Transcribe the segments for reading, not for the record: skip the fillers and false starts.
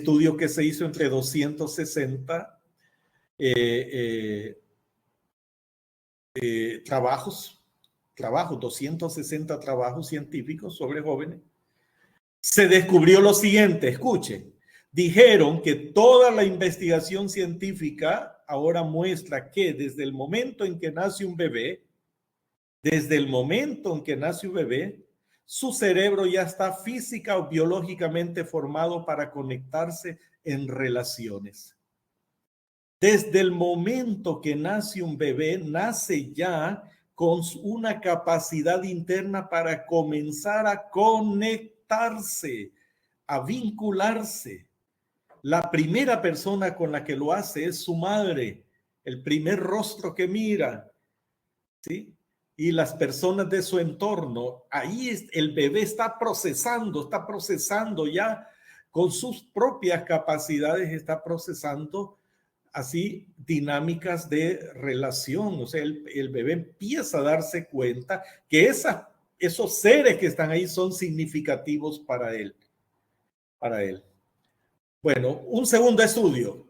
estudio que se hizo entre 260 trabajos, 260 trabajos científicos sobre jóvenes, se descubrió lo siguiente, escuchen, dijeron que toda la investigación científica ahora muestra que desde el momento en que nace un bebé, su cerebro ya está física o biológicamente formado para conectarse en relaciones. Desde el momento que nace un bebé, nace ya con una capacidad interna para comenzar a conectarse, a vincularse. La primera persona con la que lo hace es su madre, el primer rostro que mira, ¿sí? Y las personas de su entorno. Ahí el bebé está procesando ya con sus propias capacidades, está procesando así dinámicas de relación. O sea, el bebé empieza a darse cuenta que esos seres que están ahí son significativos para él. Bueno, un segundo estudio.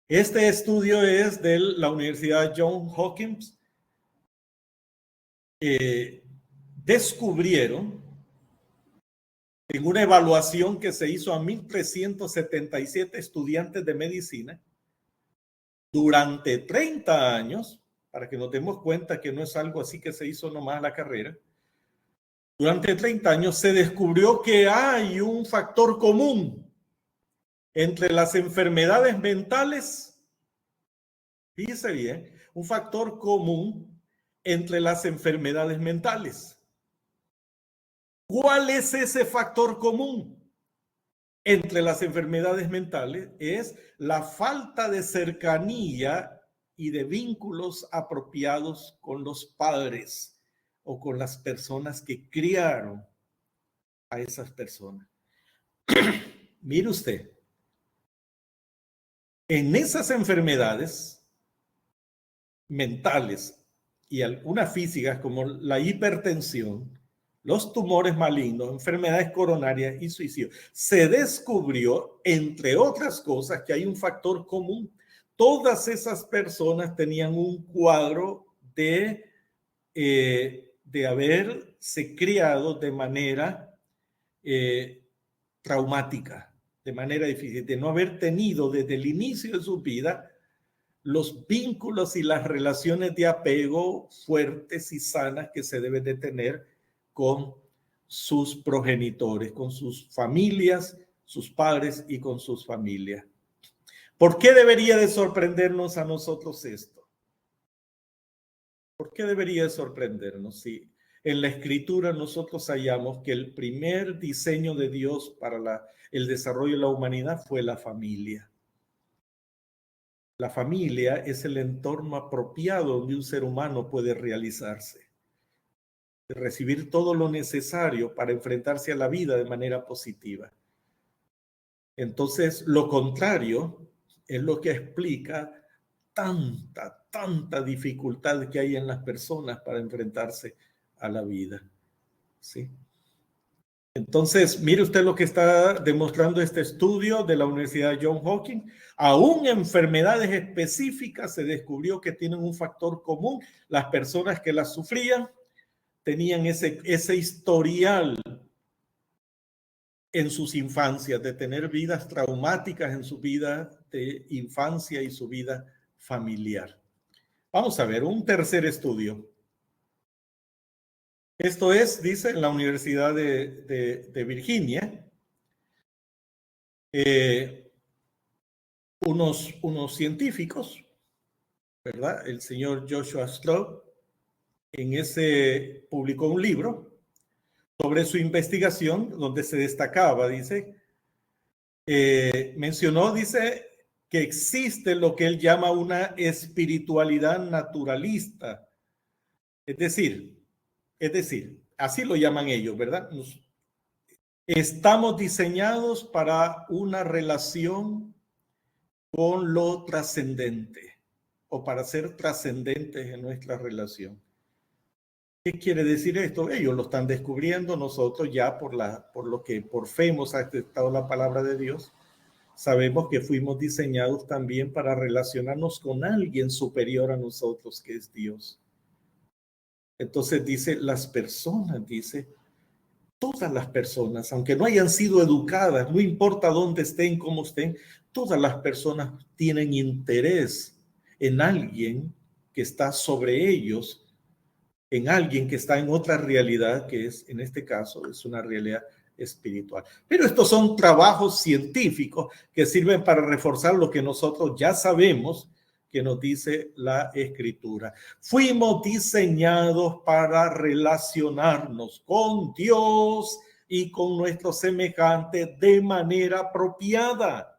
Este estudio es de la Universidad Johns Hopkins. Descubrieron en una evaluación que se hizo a 1,377 estudiantes de medicina durante 30 años, para que nos demos cuenta que no es algo así que se hizo nomás la carrera. Durante 30 años se descubrió que hay un factor común entre las enfermedades mentales, fíjese bien, un factor común entre las enfermedades mentales. ¿Cuál es ese factor común entre las enfermedades mentales? Es la falta de cercanía y de vínculos apropiados con los padres o con las personas que criaron a esas personas. Mire usted, en esas enfermedades mentales y algunas físicas como la hipertensión, los tumores malignos, enfermedades coronarias y suicidio, se descubrió, entre otras cosas, que hay un factor común. Todas esas personas tenían un cuadro de haberse criado de manera traumática, de manera difícil, de no haber tenido desde el inicio de su vida los vínculos y las relaciones de apego fuertes y sanas que se deben de tener con sus progenitores, con sus familias, sus padres y con sus familias. ¿Por qué debería de sorprendernos a nosotros esto? ¿Por qué debería de sorprendernos si en la Escritura nosotros hallamos que el primer diseño de Dios para el desarrollo de la humanidad fue la familia? La familia es el entorno apropiado donde un ser humano puede realizarse, recibir todo lo necesario para enfrentarse a la vida de manera positiva. Entonces, lo contrario es lo que explica tanta dificultad que hay en las personas para enfrentarse a la vida. ¿Sí? Entonces, mire usted lo que está demostrando este estudio de la Universidad Johns Hopkins. Aún enfermedades específicas se descubrió que tienen un factor común. Las personas que las sufrían tenían ese historial en sus infancias de tener vidas traumáticas en su vida de infancia y su vida familiar. Vamos a ver un tercer estudio. Esto es, dice, en la Universidad de Virginia. Unos científicos, ¿verdad? El señor Joshua Straub, publicó un libro sobre su investigación donde se destacaba, dice, mencionó, dice, que existe lo que él llama una espiritualidad naturalista. Es decir, así lo llaman ellos, ¿verdad? Estamos diseñados para una relación con lo trascendente o para ser trascendentes en nuestra relación. ¿Qué quiere decir esto? Ellos lo están descubriendo, nosotros ya por lo que por fe hemos aceptado la palabra de Dios, sabemos que fuimos diseñados también para relacionarnos con alguien superior a nosotros, que es Dios. Entonces dice, las personas, dice, todas las personas, aunque no hayan sido educadas, no importa dónde estén, cómo estén, todas las personas tienen interés en alguien que está sobre ellos, en alguien que está en otra realidad, que es, en este caso, es una realidad espiritual. Pero estos son trabajos científicos que sirven para reforzar lo que nosotros ya sabemos que nos dice la Escritura. Fuimos diseñados para relacionarnos con Dios y con nuestros semejantes de manera apropiada,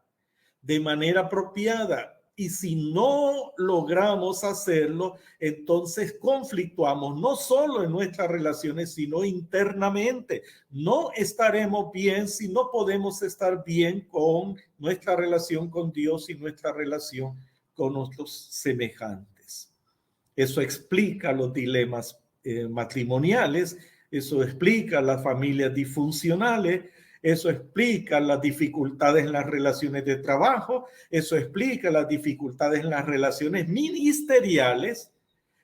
de manera apropiada. Y si no logramos hacerlo, entonces conflictuamos no solo en nuestras relaciones, sino internamente. No estaremos bien si no podemos estar bien con nuestra relación con Dios y nuestra relación con nuestros semejantes. Eso explica los dilemas matrimoniales, eso explica las familias disfuncionales, eso explica las dificultades en las relaciones de trabajo, eso explica las dificultades en las relaciones ministeriales,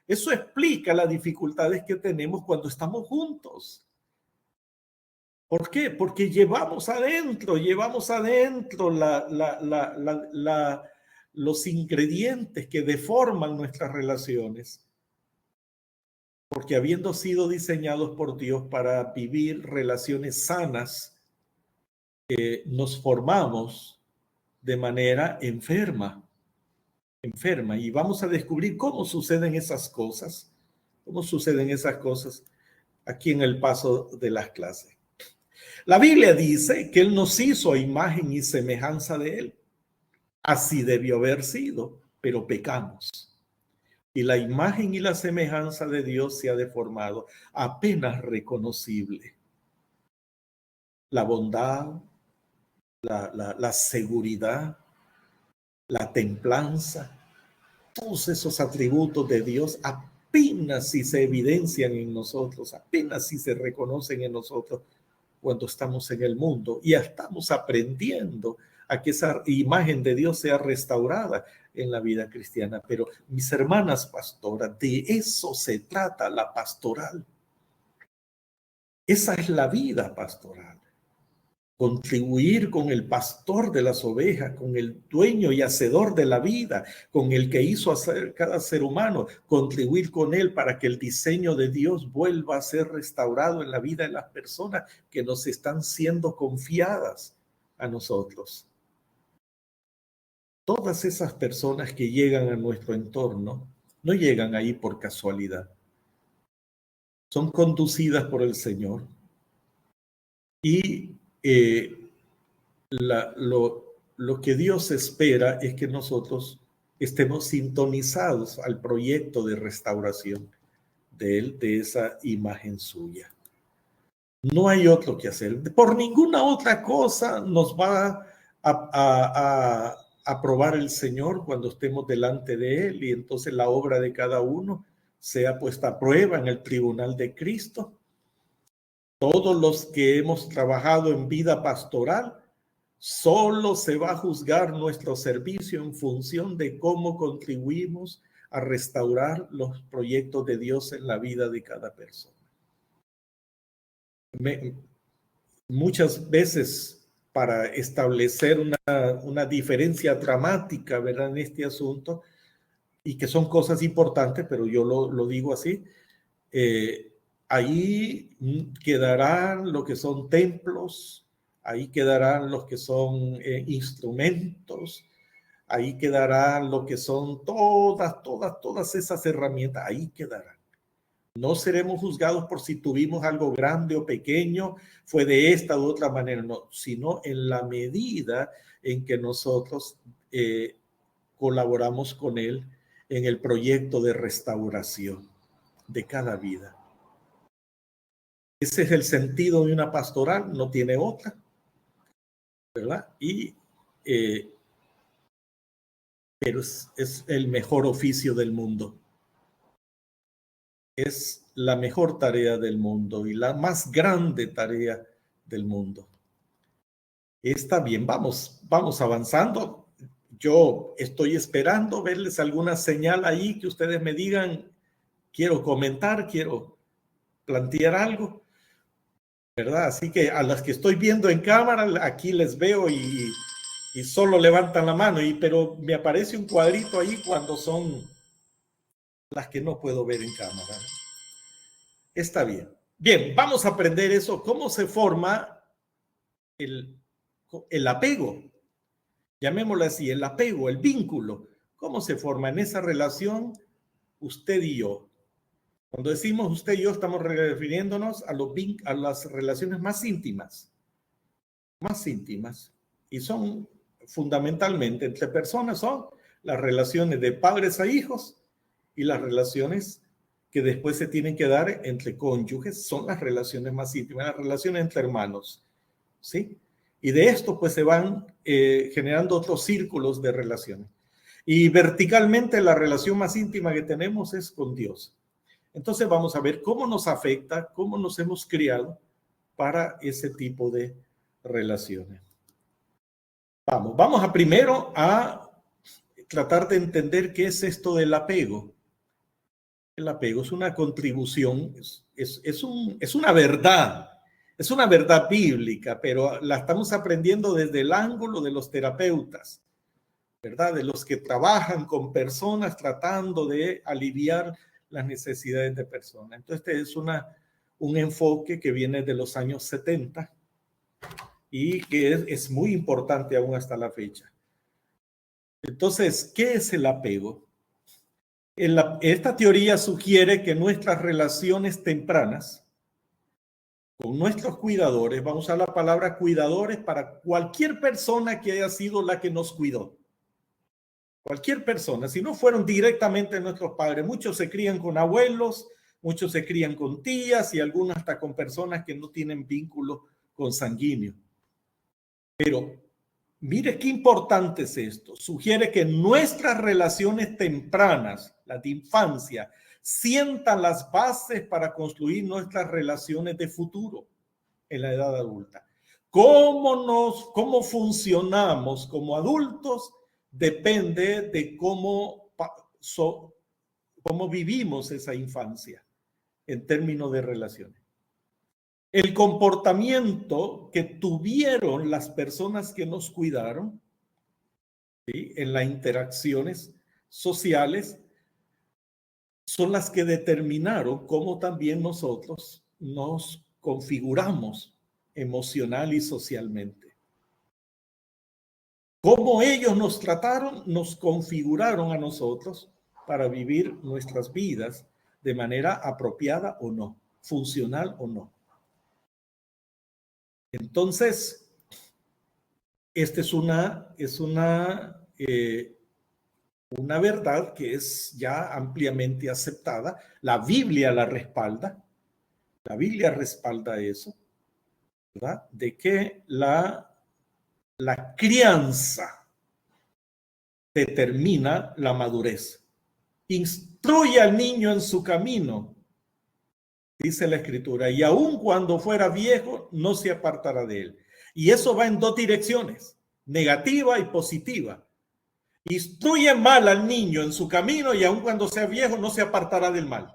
eso explica las dificultades que tenemos cuando estamos juntos. ¿Por qué? Porque llevamos adentro los ingredientes que deforman nuestras relaciones. Porque habiendo sido diseñados por Dios para vivir relaciones sanas, nos formamos de manera enferma, y vamos a descubrir cómo suceden esas cosas, aquí en el paso de las clases. La Biblia dice que Él nos hizo a imagen y semejanza de Él. Así debió haber sido, pero pecamos. Y la imagen y la semejanza de Dios se ha deformado, apenas reconocible. La bondad, la seguridad, la templanza, todos esos atributos de Dios apenas si se evidencian en nosotros, apenas si se reconocen en nosotros cuando estamos en el mundo y estamos aprendiendo a que esa imagen de Dios sea restaurada en la vida cristiana. Pero mis hermanas pastoras, de eso se trata la pastoral. Esa es la vida pastoral. Contribuir con el pastor de las ovejas, con el dueño y hacedor de la vida, con el que hizo hacer cada ser humano, contribuir con él para que el diseño de Dios vuelva a ser restaurado en la vida de las personas que nos están siendo confiadas a nosotros. Todas esas personas que llegan a nuestro entorno no llegan ahí por casualidad. Son conducidas por el Señor y lo que Dios espera es que nosotros estemos sintonizados al proyecto de restauración de Él, de esa imagen suya. No hay otro que hacer. Por ninguna otra cosa nos va a aprobar el Señor cuando estemos delante de Él y entonces la obra de cada uno sea puesta a prueba en el tribunal de Cristo. Todos los que hemos trabajado en vida pastoral, solo se va a juzgar nuestro servicio en función de cómo contribuimos a restaurar los proyectos de Dios en la vida de cada persona. Muchas veces para establecer una diferencia dramática, ¿verdad?, en este asunto, y que son cosas importantes, pero yo lo digo así, ahí quedarán lo que son templos, ahí quedarán los que son instrumentos, ahí quedarán lo que son todas esas herramientas, ahí quedarán. No seremos juzgados por si tuvimos algo grande o pequeño, fue de esta u otra manera, no, sino en la medida en que nosotros colaboramos con Él en el proyecto de restauración de cada vida. Ese es el sentido de una pastoral, no tiene otra, ¿verdad? Pero es el mejor oficio del mundo. Es la mejor tarea del mundo y la más grande tarea del mundo. Está bien, vamos avanzando. Yo estoy esperando verles alguna señal ahí que ustedes me digan, quiero comentar, quiero plantear algo, ¿verdad? Así que a las que estoy viendo en cámara, aquí les veo y solo levantan la mano, pero me aparece un cuadrito ahí cuando son las que no puedo ver en cámara. Está bien. Bien, vamos a aprender eso, cómo se forma el apego. Llamémoslo así, el apego, el vínculo. ¿Cómo se forma en esa relación usted y yo? Cuando decimos usted y yo, estamos refiriéndonos a las relaciones más íntimas. Y son fundamentalmente entre personas, son las relaciones de padres a hijos y las relaciones que después se tienen que dar entre cónyuges, son las relaciones más íntimas, las relaciones entre hermanos, ¿sí? Y de esto pues se van generando otros círculos de relaciones. Y verticalmente la relación más íntima que tenemos es con Dios. Entonces vamos a ver cómo nos afecta, cómo nos hemos criado para ese tipo de relaciones. Vamos a primero a tratar de entender qué es esto del apego. El apego es una contribución, es una verdad bíblica, pero la estamos aprendiendo desde el ángulo de los terapeutas, ¿verdad? De los que trabajan con personas tratando de aliviar las necesidades de personas. Entonces, este es un enfoque que viene de los años 70 y que es muy importante aún hasta la fecha. Entonces, ¿qué es el apego? Esta teoría sugiere que nuestras relaciones tempranas con nuestros cuidadores, vamos a usar la palabra cuidadores para cualquier persona que haya sido la que nos cuidó. Cualquier persona, si no fueron directamente nuestros padres, muchos se crían con abuelos, muchos se crían con tías y algunos hasta con personas que no tienen vínculo consanguíneo. Pero mire qué importante es esto. Sugiere que nuestras relaciones tempranas, las de infancia, sientan las bases para construir nuestras relaciones de futuro en la edad adulta. Cómo funcionamos como adultos depende de cómo vivimos esa infancia en términos de relaciones. El comportamiento que tuvieron las personas que nos cuidaron, ¿sí?, en las interacciones sociales son las que determinaron cómo también nosotros nos configuramos emocional y socialmente. Cómo ellos nos trataron, nos configuraron a nosotros para vivir nuestras vidas de manera apropiada o no, funcional o no. Entonces, esta es una verdad que es ya ampliamente aceptada. La Biblia la respalda. La Biblia respalda eso, ¿verdad? De que la crianza determina la madurez. Instruye al niño en su camino, dice la Escritura, y aun cuando fuera viejo, no se apartará de él. Y eso va en dos direcciones, negativa y positiva. Instruye mal al niño en su camino y aun cuando sea viejo, no se apartará del mal.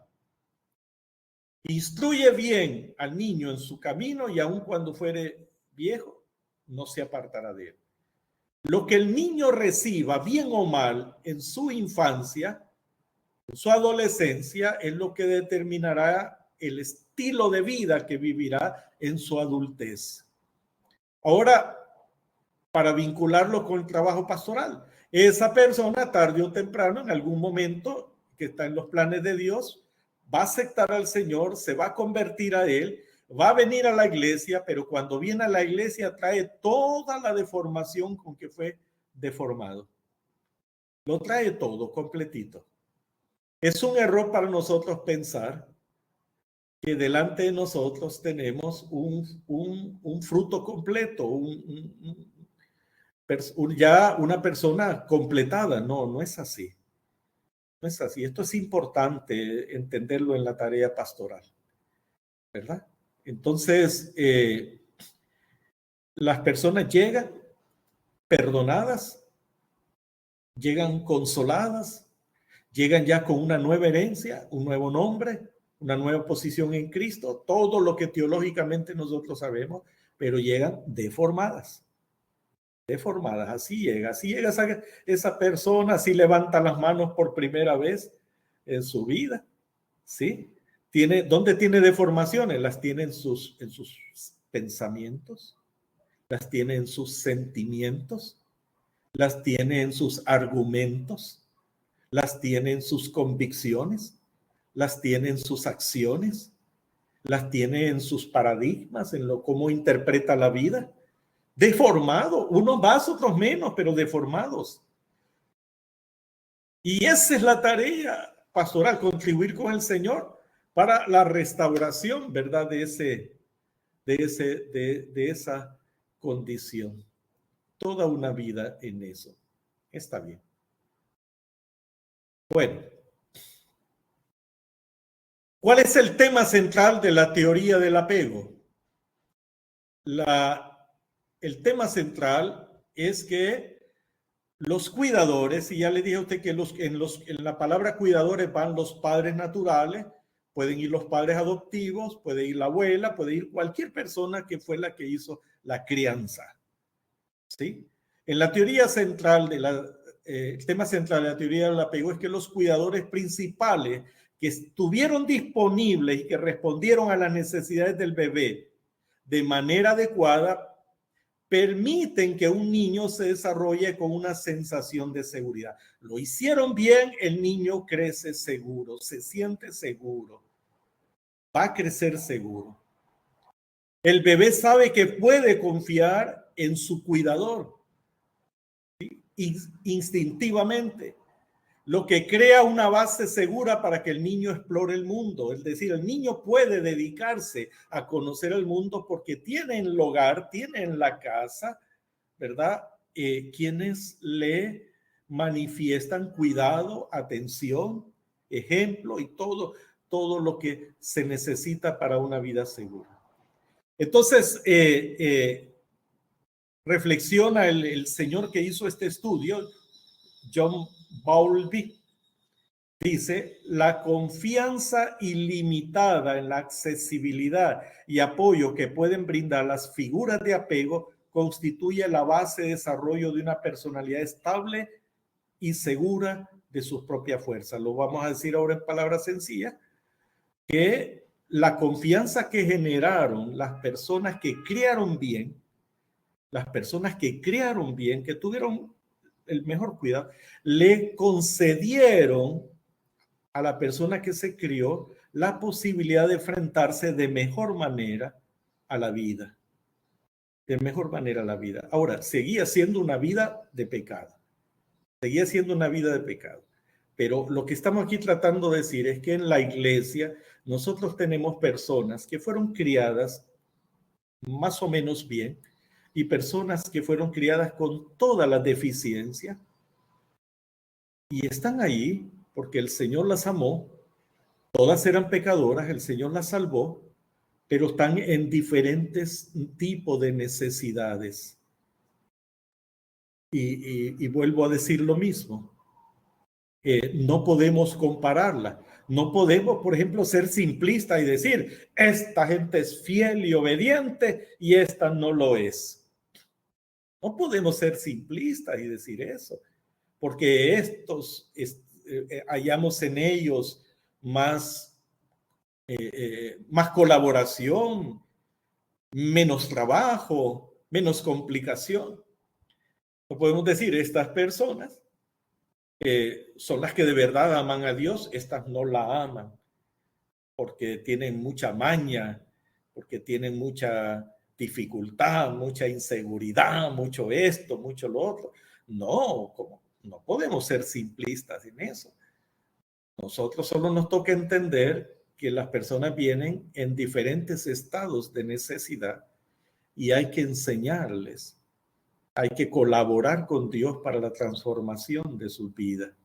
Instruye bien al niño en su camino y aun cuando fuere viejo, no se apartará de él. Lo que el niño reciba, bien o mal, en su infancia, en su adolescencia, es lo que determinará el estilo de vida que vivirá en su adultez. Ahora, para vincularlo con el trabajo pastoral, esa persona tarde o temprano, en algún momento que está en los planes de Dios, va a aceptar al Señor, se va a convertir a Él, va a venir a la iglesia, pero cuando viene a la iglesia trae toda la deformación con que fue deformado. Lo trae todo, completito. Es un error para nosotros pensar que delante de nosotros tenemos un fruto completo, ya una persona completada. No es así. No es así. Esto es importante entenderlo en la tarea pastoral, ¿verdad? Entonces, las personas llegan perdonadas, llegan consoladas, llegan ya con una nueva herencia, un nuevo nombre, una nueva posición en Cristo, todo lo que teológicamente nosotros sabemos, pero llegan deformadas. Deformadas, así llega esa persona, así levanta las manos por primera vez en su vida, ¿sí? ¿Dónde tiene deformaciones? Las tiene en sus pensamientos, las tiene en sus sentimientos, las tiene en sus argumentos, las tiene en sus convicciones, las tiene en sus acciones, las tiene en sus paradigmas, en cómo interpreta la vida. Deformado, unos más, otros menos, pero deformados. Y esa es la tarea pastoral, contribuir con el Señor para la restauración, ¿verdad? De esa condición. Toda una vida en eso. Está bien. Bueno, ¿cuál es el tema central de la teoría del apego? El tema central es que los cuidadores, y ya le dije a usted que en la palabra cuidadores van los padres naturales, pueden ir los padres adoptivos, puede ir la abuela, puede ir cualquier persona que fue la que hizo la crianza. ¿Sí? En la teoría central el tema central de la teoría del apego es que los cuidadores principales que estuvieron disponibles y que respondieron a las necesidades del bebé de manera adecuada permiten que un niño se desarrolle con una sensación de seguridad. Lo hicieron bien, el niño crece seguro, se siente seguro, va a crecer seguro. El bebé sabe que puede confiar en su cuidador, ¿sí? Instintivamente, lo que crea una base segura para que el niño explore el mundo. Es decir, el niño puede dedicarse a conocer el mundo porque tiene en el hogar, tiene en la casa, ¿verdad? Quienes le manifiestan cuidado, atención, ejemplo y todo lo que se necesita para una vida segura. Entonces, reflexiona el señor que hizo este estudio, John Bowlby, dice: la confianza ilimitada en la accesibilidad y apoyo que pueden brindar las figuras de apego constituye la base de desarrollo de una personalidad estable y segura de sus propias fuerzas. Lo vamos a decir ahora en palabras sencillas, que la confianza que generaron las personas que criaron bien, que tuvieron el mejor cuidado, le concedieron a la persona que se crió la posibilidad de enfrentarse de mejor manera a la vida. De mejor manera a la vida. Ahora, seguía siendo una vida de pecado. Seguía siendo una vida de pecado. Pero lo que estamos aquí tratando de decir es que en la iglesia nosotros tenemos personas que fueron criadas más o menos bien y personas que fueron criadas con toda la deficiencia y están ahí porque el Señor las amó. Todas eran pecadoras, el Señor las salvó, pero están en diferentes tipos de necesidades. Y vuelvo a decir lo mismo. No podemos compararla. No podemos, por ejemplo, ser simplistas y decir, esta gente es fiel y obediente y esta no lo es. No podemos ser simplistas y decir eso, porque hallamos en ellos más colaboración, menos trabajo, menos complicación. No podemos decir, estas personas son las que de verdad aman a Dios, estas no la aman porque tienen mucha maña, porque tienen mucha dificultad, mucha inseguridad, mucho esto, mucho lo otro. No, no podemos ser simplistas en eso. Nosotros solo nos toca entender que las personas vienen en diferentes estados de necesidad y hay que enseñarles, hay que colaborar con Dios para la transformación de su vida.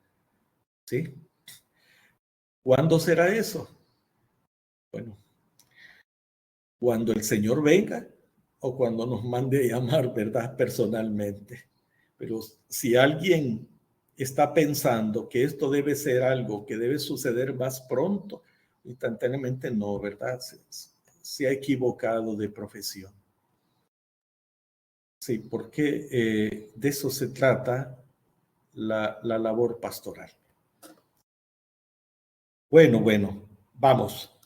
¿Sí? ¿Cuándo será eso? Bueno, cuando el Señor venga o cuando nos mande a llamar, ¿verdad? Personalmente. Pero si alguien está pensando que esto debe ser algo que debe suceder más pronto, instantáneamente no, ¿verdad? Se ha equivocado de profesión. Sí, porque de eso se trata la labor pastoral. Bueno, vamos.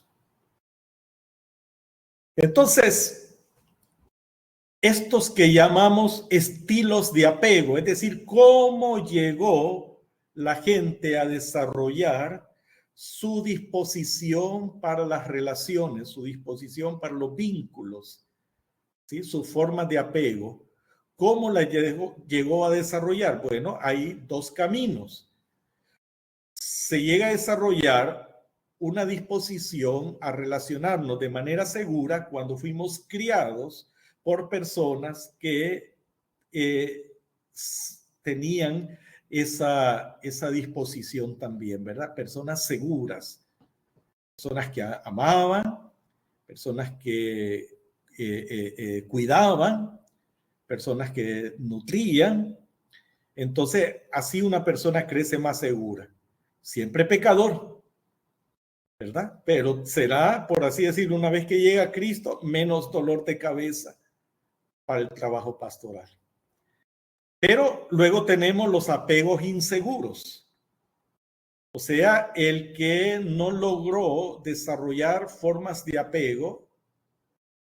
Entonces, estos que llamamos estilos de apego, es decir, cómo llegó la gente a desarrollar su disposición para las relaciones, su disposición para los vínculos, ¿sí? Su forma de apego, ¿cómo la llegó a desarrollar? Bueno, hay dos caminos. Se llega a desarrollar una disposición a relacionarnos de manera segura cuando fuimos criados por personas que tenían esa disposición también, ¿verdad? Personas seguras, personas que amaban, personas que cuidaban, personas que nutrían. Entonces, así una persona crece más segura. Siempre pecador, ¿verdad? Pero será, por así decirlo, una vez que llega a Cristo, menos dolor de cabeza para el trabajo pastoral. Pero luego tenemos los apegos inseguros. O sea, el que no logró desarrollar formas de apego,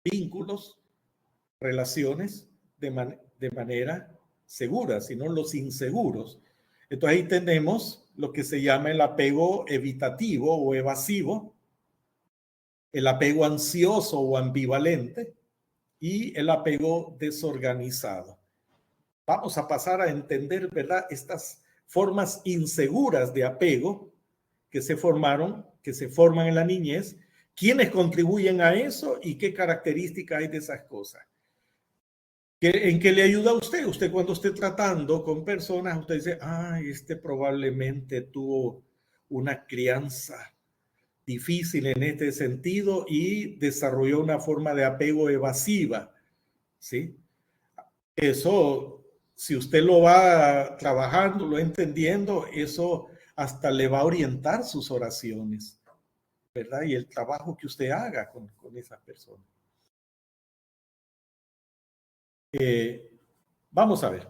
vínculos, relaciones de manera segura, sino los inseguros. Entonces ahí tenemos lo que se llama el apego evitativo o evasivo, el apego ansioso o ambivalente y el apego desorganizado. Vamos a pasar a entender, ¿verdad?, estas formas inseguras de apego que se forman en la niñez, quiénes contribuyen a eso y qué características hay de esas cosas. ¿En qué le ayuda a usted? Usted cuando esté tratando con personas, usted dice, este probablemente tuvo una crianza difícil en este sentido y desarrolló una forma de apego evasiva, ¿sí? Eso, si usted lo va trabajando, lo entendiendo, eso hasta le va a orientar sus oraciones, ¿verdad? Y el trabajo que usted haga con esa persona. Vamos a ver.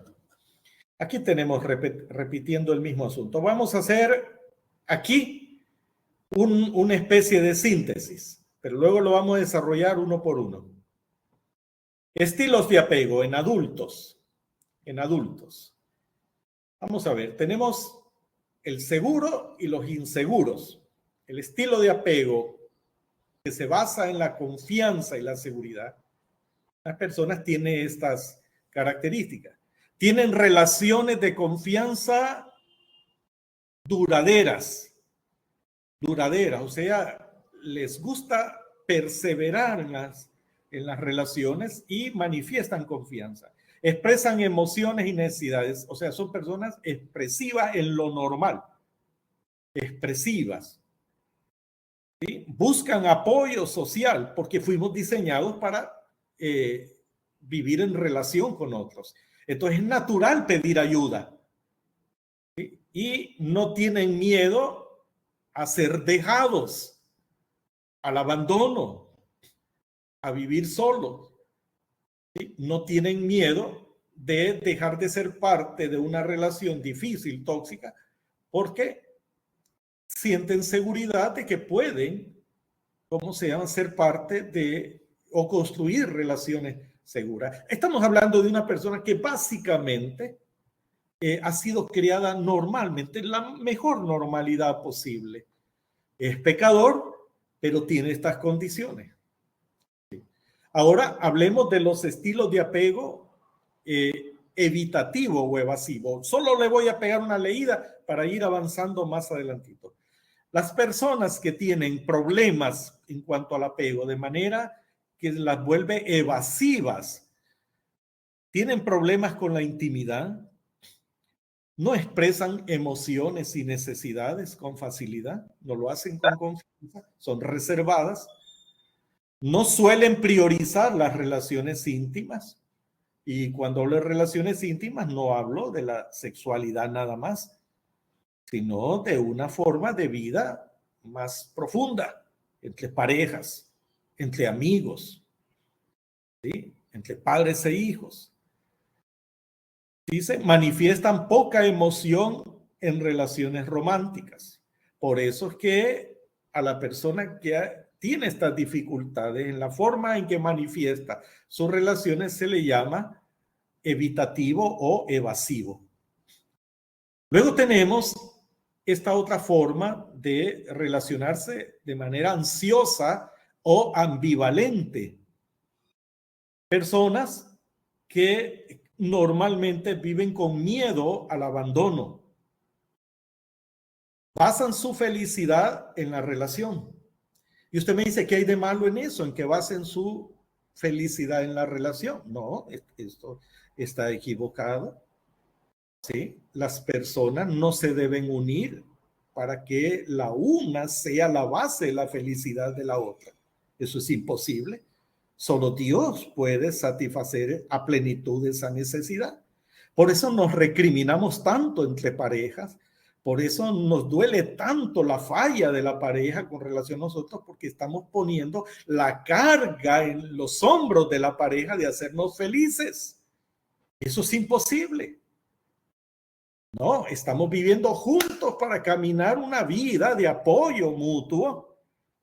Aquí tenemos repitiendo el mismo asunto. Vamos a hacer aquí una especie de síntesis, pero luego lo vamos a desarrollar uno por uno. Estilos de apego en adultos. En adultos. Vamos a ver, tenemos el seguro y los inseguros. El estilo de apego que se basa en la confianza y la seguridad. Las personas tienen estas características. Tienen relaciones de confianza duraderas, o sea, les gusta perseverar en las relaciones y manifiestan confianza. Expresan emociones y necesidades, o sea, son personas expresivas en lo normal, expresivas. ¿Sí? Buscan apoyo social porque fuimos diseñados para vivir en relación con otros. Entonces es natural pedir ayuda. ¿Sí? Y no tienen miedo a ser dejados, al abandono, a vivir solos. ¿Sí? No tienen miedo de dejar de ser parte de una relación difícil, tóxica, porque sienten seguridad de que pueden, ¿cómo se llama?, ser parte de o construir relaciones seguras. Estamos hablando de una persona que básicamente ha sido criada normalmente, en la mejor normalidad posible. Es pecador, pero tiene estas condiciones. Ahora hablemos de los estilos de apego evitativo o evasivo. Solo le voy a pegar una leída para ir avanzando más adelantito. Las personas que tienen problemas en cuanto al apego, de manera que las vuelve evasivas, tienen problemas con la intimidad, no expresan emociones y necesidades con facilidad, no lo hacen con confianza, son reservadas, no suelen priorizar las relaciones íntimas. Y cuando hablo de relaciones íntimas, no hablo de la sexualidad nada más, sino de una forma de vida más profunda, entre parejas, entre amigos, ¿sí? Entre padres e hijos. Dice, manifiestan poca emoción en relaciones románticas. Por eso es que a la persona que tiene estas dificultades en la forma en que manifiesta sus relaciones se le llama evitativo o evasivo. Luego tenemos esta otra forma de relacionarse de manera ansiosa o ambivalente. Personas que normalmente viven con miedo al abandono. Basan su felicidad en la relación. Y usted me dice, ¿qué hay de malo en eso? ¿En que basen su felicidad en la relación? No, esto está equivocado. ¿Sí? Las personas no se deben unir para que la una sea la base de la felicidad de la otra. Eso es imposible. Solo Dios puede satisfacer a plenitud esa necesidad. Por eso nos recriminamos tanto entre parejas. Por eso nos duele tanto la falla de la pareja con relación a nosotros, porque estamos poniendo la carga en los hombros de la pareja de hacernos felices. Eso es imposible. No, estamos viviendo juntos para caminar una vida de apoyo mutuo,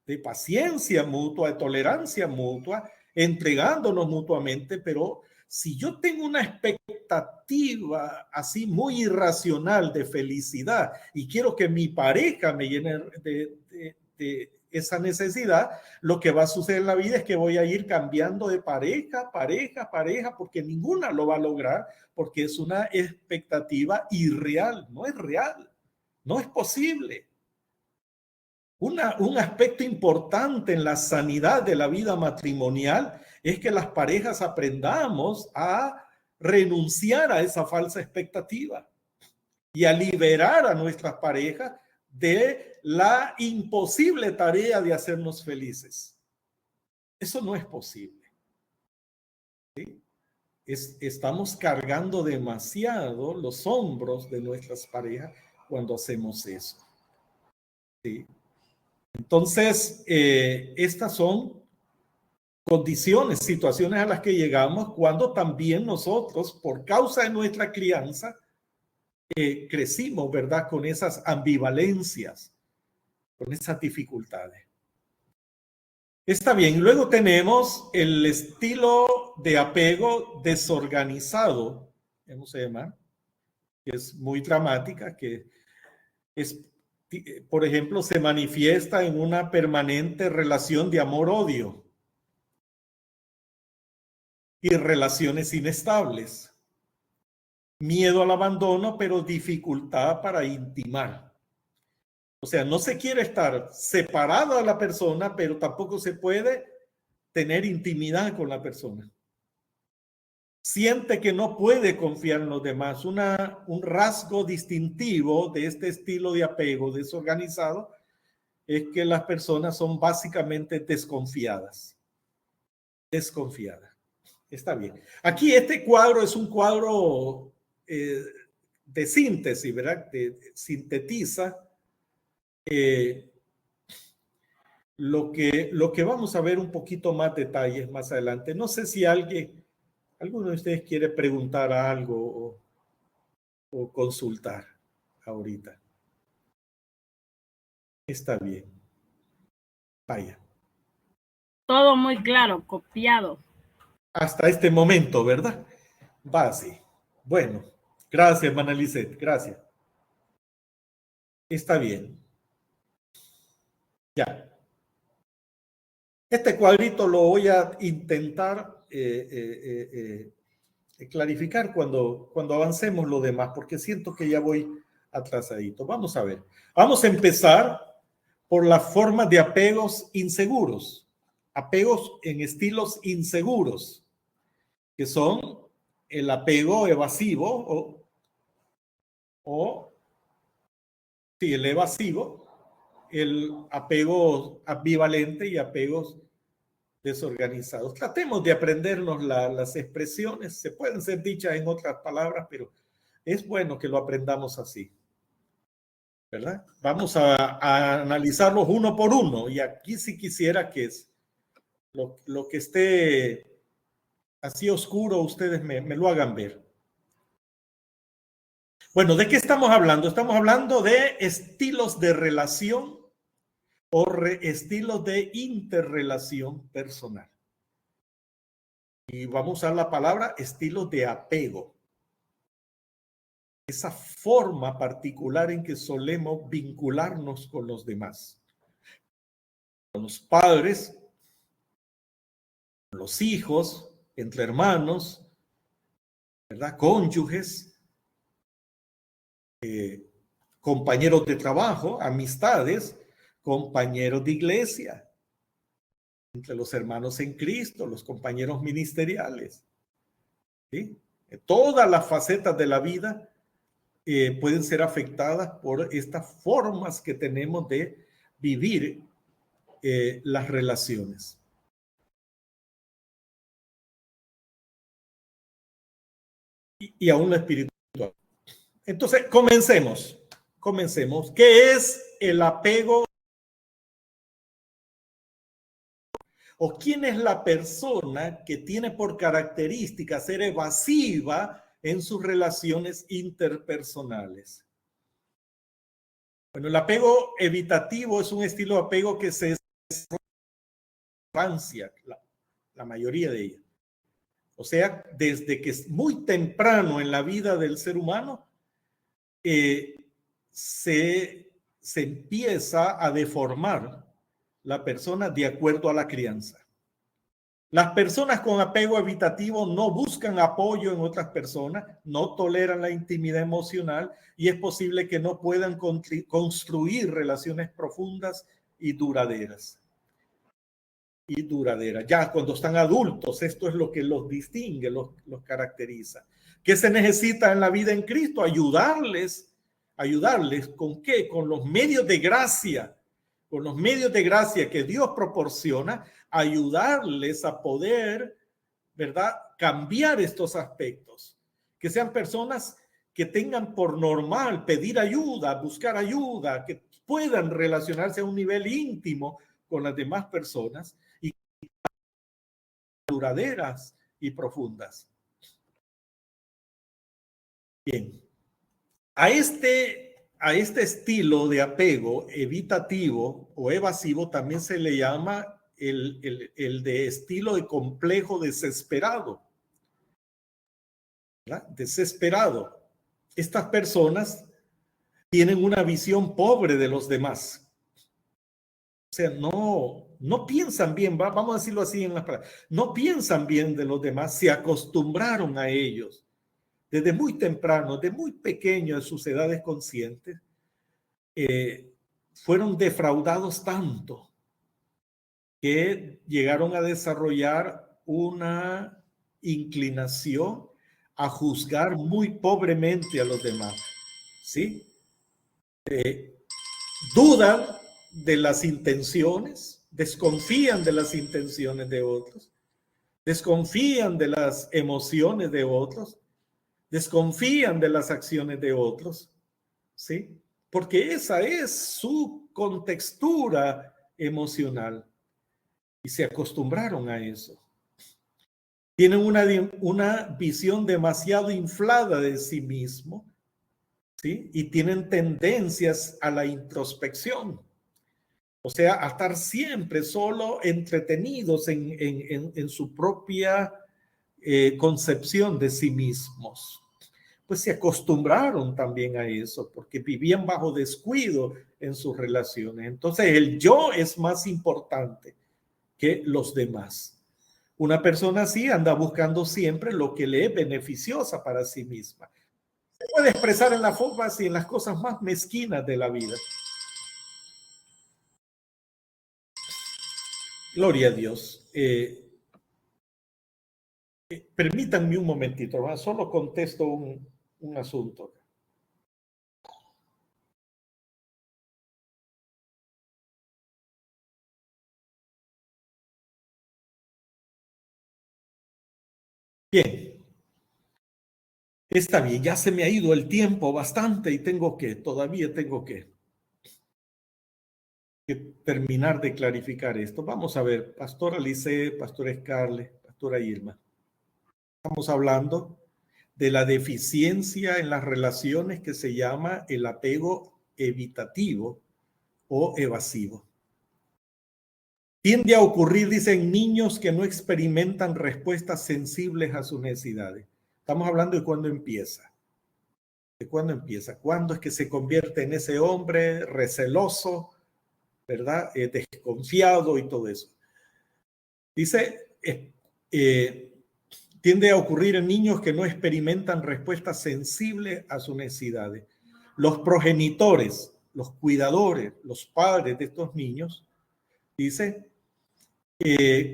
de paciencia mutua, de tolerancia mutua, entregándonos mutuamente, pero si yo tengo una expectativa así muy irracional de felicidad y quiero que mi pareja me llene de esa necesidad, lo que va a suceder en la vida es que voy a ir cambiando de pareja, porque ninguna lo va a lograr, porque es una expectativa irreal, no es real, no es posible. Un aspecto importante en la sanidad de la vida matrimonial es que las parejas aprendamos a renunciar a esa falsa expectativa y a liberar a nuestras parejas de la imposible tarea de hacernos felices. Eso no es posible. ¿Sí? Estamos cargando demasiado los hombros de nuestras parejas cuando hacemos eso. ¿Sí? Entonces, estas son condiciones, situaciones a las que llegamos cuando también nosotros, por causa de nuestra crianza, crecimos, ¿verdad? Con esas ambivalencias, con esas dificultades. Está bien. Luego tenemos el estilo de apego desorganizado, ¿cómo se llama? Que es muy dramática, que es, por ejemplo, se manifiesta en una permanente relación de amor-odio y relaciones inestables. Miedo al abandono, pero dificultad para intimar. O sea, no se quiere estar separado de la persona, pero tampoco se puede tener intimidad con la persona. Siente que no puede confiar en los demás. Un rasgo distintivo de este estilo de apego desorganizado es que las personas son básicamente desconfiadas. Desconfiadas. Está bien. Aquí este cuadro es un cuadro de síntesis, ¿verdad? Sintetiza lo que vamos a ver un poquito más detalles más adelante. No sé si alguno de ustedes quiere preguntar algo o consultar ahorita. Está bien. Vaya. Todo muy claro, copiado. Hasta este momento, ¿verdad? Va así. Bueno, gracias, hermana Lisette. Gracias. Está bien. Ya. Este cuadrito lo voy a intentar clarificar cuando avancemos lo demás, porque siento que ya voy atrasadito. Vamos a ver. Vamos a empezar por la forma de apegos inseguros. Apegos en estilos inseguros, que son el apego evasivo o sí, el evasivo, el apego ambivalente y apegos desorganizados. Tratemos de aprendernos las expresiones, se pueden ser dichas en otras palabras, pero es bueno que lo aprendamos así, ¿verdad? Vamos a analizarlos uno por uno, y aquí sí quisiera que es lo que esté así oscuro, ustedes me lo hagan ver. Bueno, ¿de qué estamos hablando? Estamos hablando de estilos de relación o estilos de interrelación personal. Y vamos a usar la palabra estilos de apego. Esa forma particular en que solemos vincularnos con los demás. Con los padres, con los hijos, entre hermanos, ¿verdad? Cónyuges, compañeros de trabajo, amistades, compañeros de iglesia, entre los hermanos en Cristo, los compañeros ministeriales. ¿Sí? Todas las facetas de la vida pueden ser afectadas por estas formas que tenemos de vivir las relaciones. Y aún la espiritual. Entonces, comencemos. ¿Qué es el apego? ¿O quién es la persona que tiene por característica ser evasiva en sus relaciones interpersonales? Bueno, el apego evitativo es un estilo de apego que se Francia, la mayoría de ellas. O sea, desde que es muy temprano en la vida del ser humano, se empieza a deformar la persona de acuerdo a la crianza. Las personas con apego evitativo no buscan apoyo en otras personas, no toleran la intimidad emocional y es posible que no puedan construir relaciones profundas y duraderas. Ya cuando están adultos, esto es lo que los distingue, los caracteriza. ¿Qué se necesita en la vida en Cristo? Ayudarles. ¿Con qué? Con los medios de gracia, que Dios proporciona, ayudarles a poder, ¿verdad?, cambiar estos aspectos. Que sean personas que tengan por normal pedir ayuda, buscar ayuda, que puedan relacionarse a un nivel íntimo con las demás personas y duraderas y profundas. Bien, a este estilo de apego evitativo o evasivo también se le llama el de estilo de complejo desesperado. ¿Verdad? Desesperado. Estas personas tienen una visión pobre de los demás. O sea, no piensan bien, vamos a decirlo así en las palabras, no piensan bien de los demás, se acostumbraron a ellos. Desde muy temprano, de muy pequeño en sus edades conscientes, fueron defraudados tanto que llegaron a desarrollar una inclinación a juzgar muy pobremente a los demás, ¿sí? Dudan de las intenciones, desconfían de las intenciones de otros, desconfían de las emociones de otros, desconfían de las acciones de otros, ¿sí? Porque esa es su contextura emocional y se acostumbraron a eso. Tienen una visión demasiado inflada de sí mismo, ¿sí? Y tienen tendencias a la introspección. O sea, a estar siempre solo entretenidos en su propia concepción de sí mismos. Pues se acostumbraron también a eso, porque vivían bajo descuido en sus relaciones. Entonces el yo es más importante que los demás. Una persona así anda buscando siempre lo que le es beneficiosa para sí misma. Se puede expresar en las formas y en las cosas más mezquinas de la vida. Gloria a Dios. Permítanme un momentito, ¿verdad? Solo contesto un asunto. Bien, está bien, ya se me ha ido el tiempo bastante y todavía tengo que terminar de clarificar esto. Vamos a ver, Pastora Lice, Pastora Scarlett, Pastora Irma. Estamos hablando de la deficiencia en las relaciones que se llama el apego evitativo o evasivo. Tiende a ocurrir, dicen, niños que no experimentan respuestas sensibles a sus necesidades. Estamos hablando de cuándo empieza. ¿De cuándo empieza? ¿Cuándo es que se convierte en ese hombre receloso, verdad? Desconfiado y todo eso. Dice, tiende a ocurrir en niños que no experimentan respuestas sensibles a sus necesidades. Los progenitores, los cuidadores, los padres de estos niños, dice,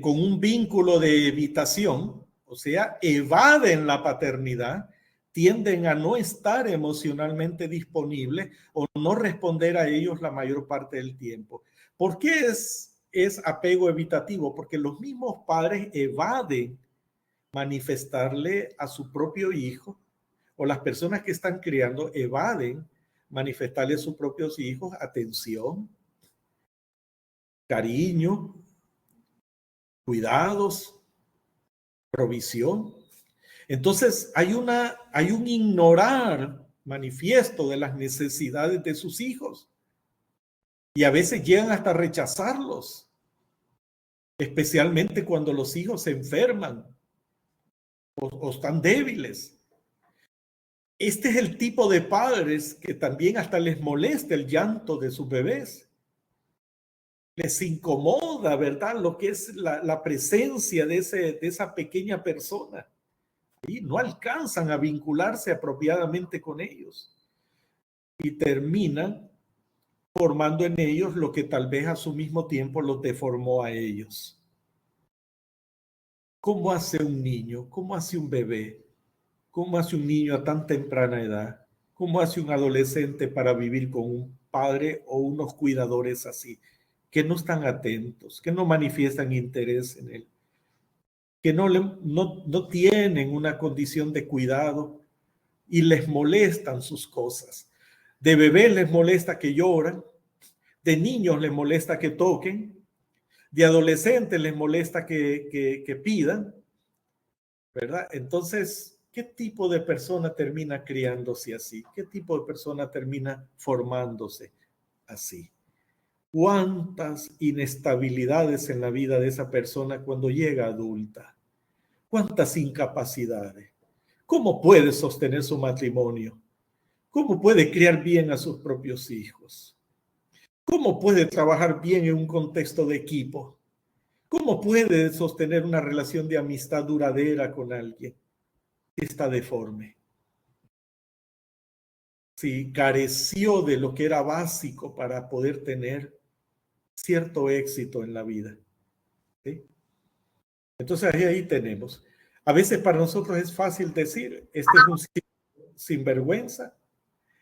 con un vínculo de evitación, o sea, evaden la paternidad, tienden a no estar emocionalmente disponibles o no responder a ellos la mayor parte del tiempo. ¿Por qué es apego evitativo? Porque los mismos padres evaden manifestarle a su propio hijo, o las personas que están criando evaden manifestarle a sus propios hijos atención, cariño, cuidados, provisión. Entonces hay un ignorar manifiesto de las necesidades de sus hijos y a veces llegan hasta rechazarlos, especialmente cuando los hijos se enferman o están débiles. Este es el tipo de padres que también hasta les molesta el llanto de sus bebés. Les incomoda, ¿verdad? Lo que es la presencia de esa pequeña persona. Y no alcanzan a vincularse apropiadamente con ellos. Y terminan formando en ellos lo que tal vez a su mismo tiempo los deformó a ellos. ¿Cómo hace un niño? ¿Cómo hace un bebé? ¿Cómo hace un niño a tan temprana edad? ¿Cómo hace un adolescente para vivir con un padre o unos cuidadores así, que no están atentos, que no manifiestan interés en él, que no tienen una condición de cuidado y les molestan sus cosas? De bebé les molesta que lloran, de niños les molesta que toquen, de adolescentes les molesta que pidan, ¿verdad? Entonces, ¿qué tipo de persona termina criándose así? ¿Qué tipo de persona termina formándose así? ¿Cuántas inestabilidades en la vida de esa persona cuando llega adulta? ¿Cuántas incapacidades? ¿Cómo puede sostener su matrimonio? ¿Cómo puede criar bien a sus propios hijos? ¿Cómo puede trabajar bien en un contexto de equipo? ¿Cómo puede sostener una relación de amistad duradera con alguien que está deforme? Si careció de lo que era básico para poder tener cierto éxito en la vida. ¿Sí? Entonces ahí tenemos. A veces para nosotros es fácil decir, este es un sinvergüenza,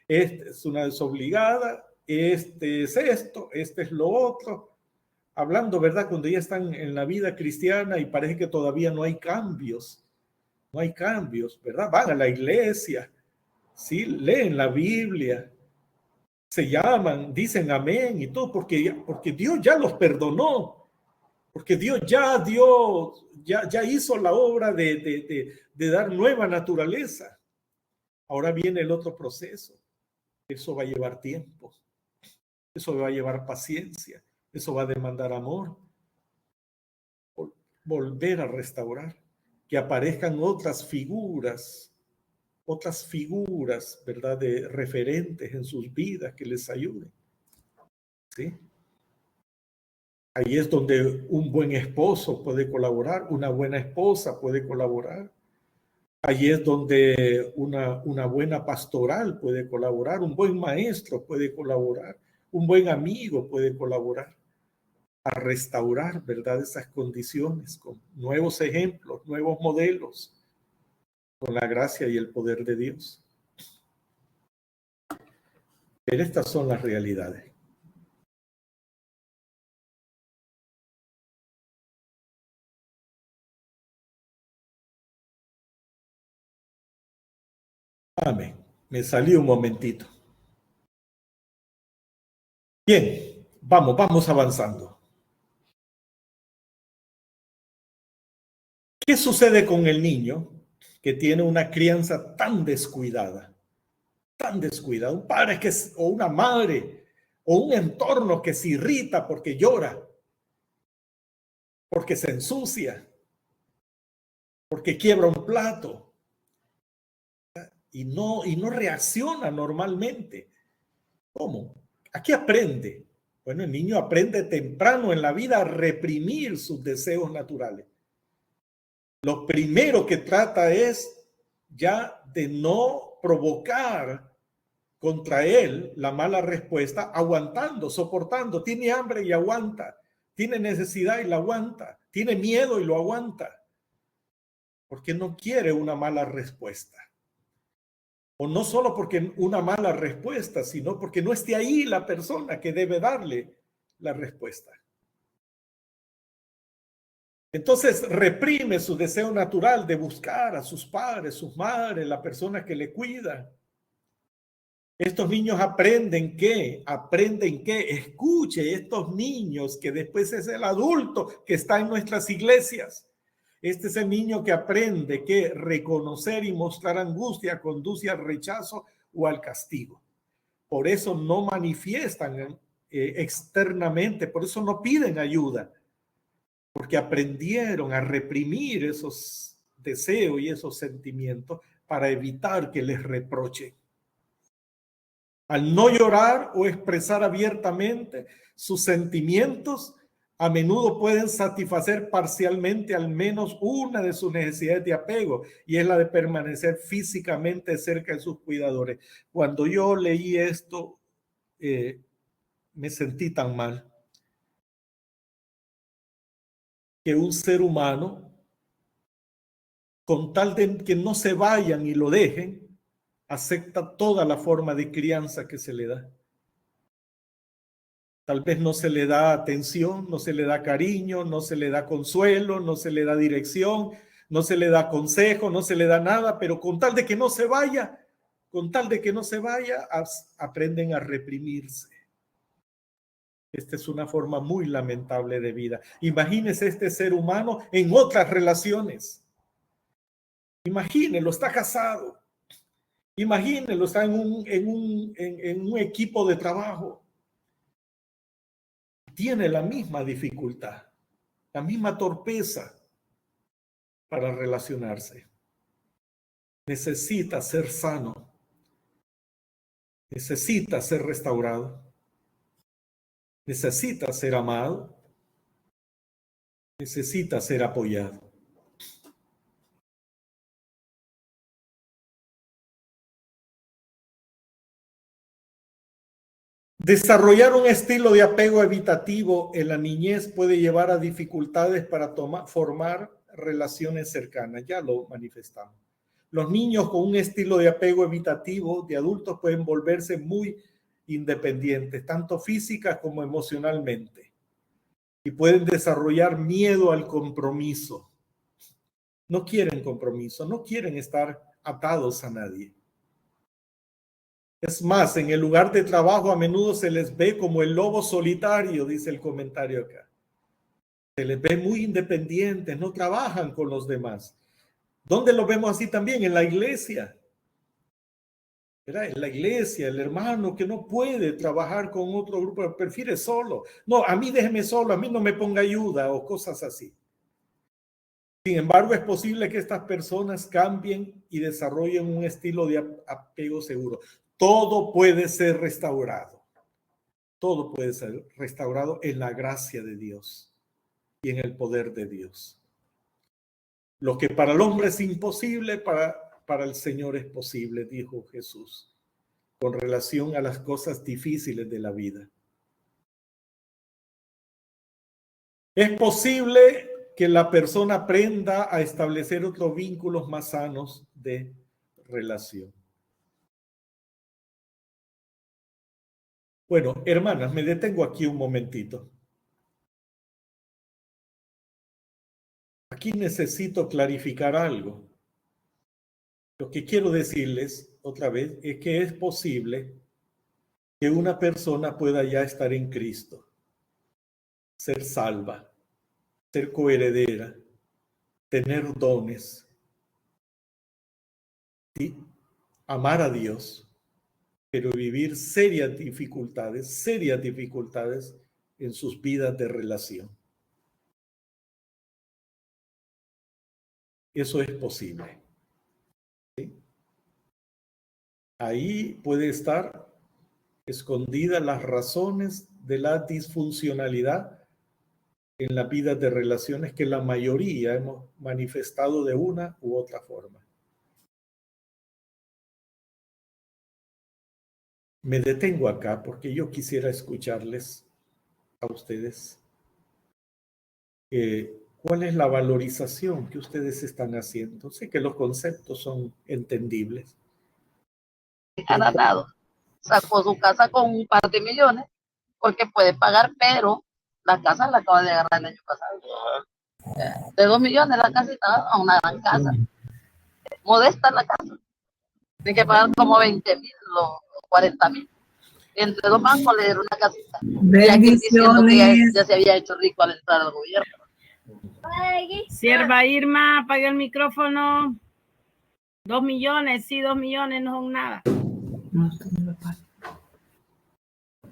este es una desobligada, este es esto, este es lo otro. Hablando, ¿verdad? Cuando ya están en la vida cristiana y parece que todavía no hay cambios. No hay cambios, ¿verdad? Van a la iglesia, ¿sí? Leen la Biblia, se llaman, dicen amén y todo, porque Dios ya los perdonó, porque Dios ya hizo la obra de dar nueva naturaleza. Ahora viene el otro proceso. Eso va a llevar tiempo, eso va a llevar paciencia, eso va a demandar amor. Volver a restaurar, que aparezcan otras figuras, ¿verdad? De referentes en sus vidas que les ayuden. ¿Sí? Ahí es donde un buen esposo puede colaborar, una buena esposa puede colaborar. Ahí es donde una buena pastoral puede colaborar, un buen maestro puede colaborar, un buen amigo puede colaborar a restaurar, ¿verdad? Esas condiciones con nuevos ejemplos, nuevos modelos, con la gracia y el poder de Dios. Pero estas son las realidades. Amén. Me salí un momentito. Bien, vamos avanzando. ¿Qué sucede con el niño que tiene una crianza tan descuidada? Tan descuidada. Un padre o una madre o un entorno que se irrita porque llora, porque se ensucia, porque quiebra un plato y no reacciona normalmente. ¿Cómo? ¿A qué aprende? Bueno, el niño aprende temprano en la vida a reprimir sus deseos naturales. Lo primero que trata es ya de no provocar contra él la mala respuesta, aguantando, soportando. Tiene hambre y aguanta. Tiene necesidad y la aguanta. Tiene miedo y lo aguanta. Porque no quiere una mala respuesta. O no solo porque una mala respuesta, sino porque no esté ahí la persona que debe darle la respuesta. Entonces reprime su deseo natural de buscar a sus padres, sus madres, la persona que le cuida. Estos niños aprenden que, escuche, estos niños que después es el adulto que está en nuestras iglesias. Este es el niño que aprende que reconocer y mostrar angustia conduce al rechazo o al castigo. Por eso no manifiestan externamente, por eso no piden ayuda, porque aprendieron a reprimir esos deseos y esos sentimientos para evitar que les reprochen. Al no llorar o expresar abiertamente sus sentimientos, a menudo pueden satisfacer parcialmente al menos una de sus necesidades de apego, y es la de permanecer físicamente cerca de sus cuidadores. Cuando yo leí esto, me sentí tan mal. Que un ser humano, con tal de que no se vayan y lo dejen, acepta toda la forma de crianza que se le da. Tal vez no se le da atención, no se le da cariño, no se le da consuelo, no se le da dirección, no se le da consejo, no se le da nada, pero con tal de que no se vaya, aprenden a reprimirse. Esta es una forma muy lamentable de vida. Imagínese este ser humano en otras relaciones. Imagínelo, está casado. Imagínelo, está en un equipo de trabajo. Tiene la misma dificultad, la misma torpeza para relacionarse. Necesita ser sano. Necesita ser restaurado. Necesita ser amado. Necesita ser apoyado. Desarrollar un estilo de apego evitativo en la niñez puede llevar a dificultades para formar relaciones cercanas. Ya lo manifestamos. Los niños con un estilo de apego evitativo de adultos pueden volverse muy independientes, tanto física como emocionalmente, y pueden desarrollar miedo al compromiso. No quieren compromiso, no quieren estar atados a nadie. Es más, en el lugar de trabajo a menudo se les ve como el lobo solitario, dice el comentario acá. Se les ve muy independientes, no trabajan con los demás. ¿Dónde lo vemos así también? En la iglesia. ¿Verdad? En la iglesia, el hermano que no puede trabajar con otro grupo, prefiere solo. No, a mí déjeme solo, a mí no me ponga ayuda o cosas así. Sin embargo, es posible que estas personas cambien y desarrollen un estilo de apego seguro. Todo puede ser restaurado. Todo puede ser restaurado en la gracia de Dios y en el poder de Dios. Lo que para el hombre es imposible, para el Señor es posible, dijo Jesús, con relación a las cosas difíciles de la vida. Es posible que la persona aprenda a establecer otros vínculos más sanos de relación. Bueno, hermanas, me detengo aquí un momentito. Aquí necesito clarificar algo. Lo que quiero decirles otra vez es que es posible que una persona pueda ya estar en Cristo, ser salva, ser coheredera, tener dones y amar a Dios, pero vivir serias dificultades en sus vidas de relación. Eso es posible. ¿Sí? Ahí puede estar escondidas las razones de la disfuncionalidad en la vida de relaciones que la mayoría hemos manifestado de una u otra forma. Me detengo acá porque yo quisiera escucharles a ustedes. ¿Cuál es la valorización que ustedes están haciendo? Sé que los conceptos son entendibles. Ganado. Sacó su casa con un par de millones porque puede pagar, pero la casa la acaba de agarrar el año pasado. De 2 millones la casita, a una gran casa. Modesta la casa. Tiene que pagar como 20,000 o 40,000. Y entre dos bancos le dieron una casita. Y aquí diciendo que ya se había hecho rico al entrar al gobierno. Sierva Irma, apaga el micrófono. 2 millones, sí, 2 millones no son nada. No, esto no lo paga.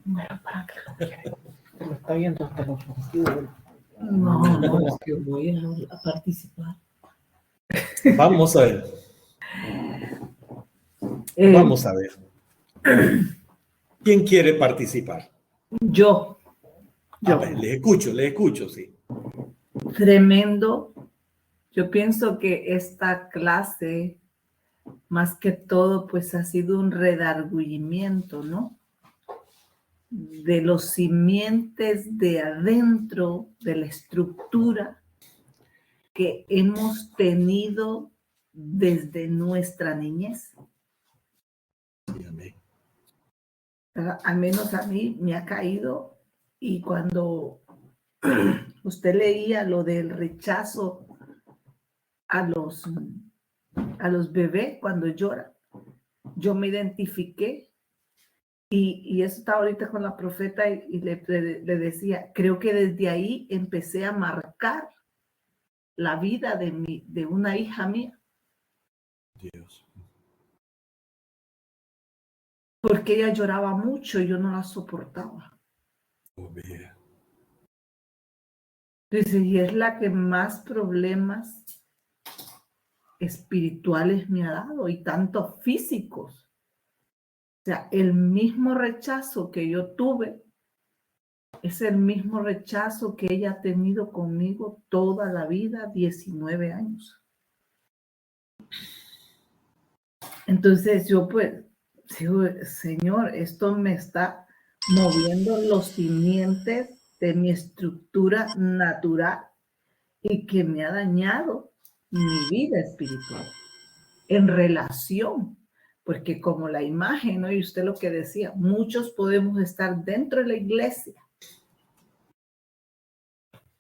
Bueno, para que lo quiera. Te lo está viendo hasta los ojos. No, es que voy a participar. Vamos a ver. Vamos a ver. ¿Quién quiere participar? Yo. A ver, les escucho, sí. Tremendo. Yo pienso que esta clase, más que todo, pues ha sido un redargüimiento, ¿no? De los simientes de adentro, de la estructura que hemos tenido desde nuestra niñez. Amén. Al menos a mí me ha caído, y cuando usted leía lo del rechazo a los bebés cuando lloran, yo me identifiqué, y eso estaba ahorita con la profeta, y le decía, creo que desde ahí empecé a marcar la vida de una hija mía. Dios. Porque ella lloraba mucho y yo no la soportaba. Oh, mira. Dice, y es la que más problemas espirituales me ha dado, y tanto físicos. O sea, el mismo rechazo que yo tuve es el mismo rechazo que ella ha tenido conmigo toda la vida, 19 años. Entonces yo pues digo, Señor, esto me está moviendo los simientes de mi estructura natural y que me ha dañado mi vida espiritual en relación, porque como la imagen, ¿no? Y usted lo que decía, muchos podemos estar dentro de la iglesia,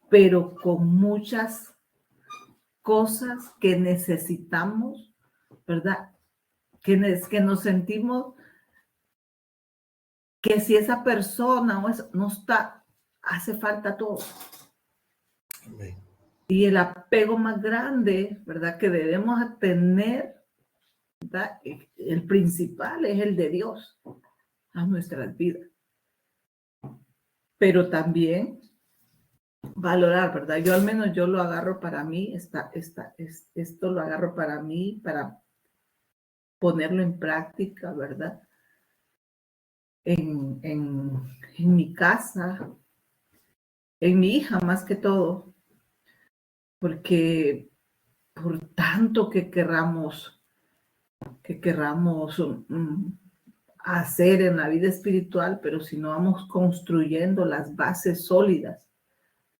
pero con muchas cosas que necesitamos, ¿verdad? Que nos sentimos que si esa persona no está, hace falta todo. Amén. Y el apego más grande, ¿verdad? Que debemos tener, ¿verdad? El principal es el de Dios a nuestras vidas. Pero también valorar, ¿verdad? Yo al menos yo lo agarro para mí, esto lo agarro para mí, para ponerlo en práctica, ¿verdad? En mi casa, en mi hija más que todo, porque por tanto que querramos hacer en la vida espiritual, pero si no vamos construyendo las bases sólidas,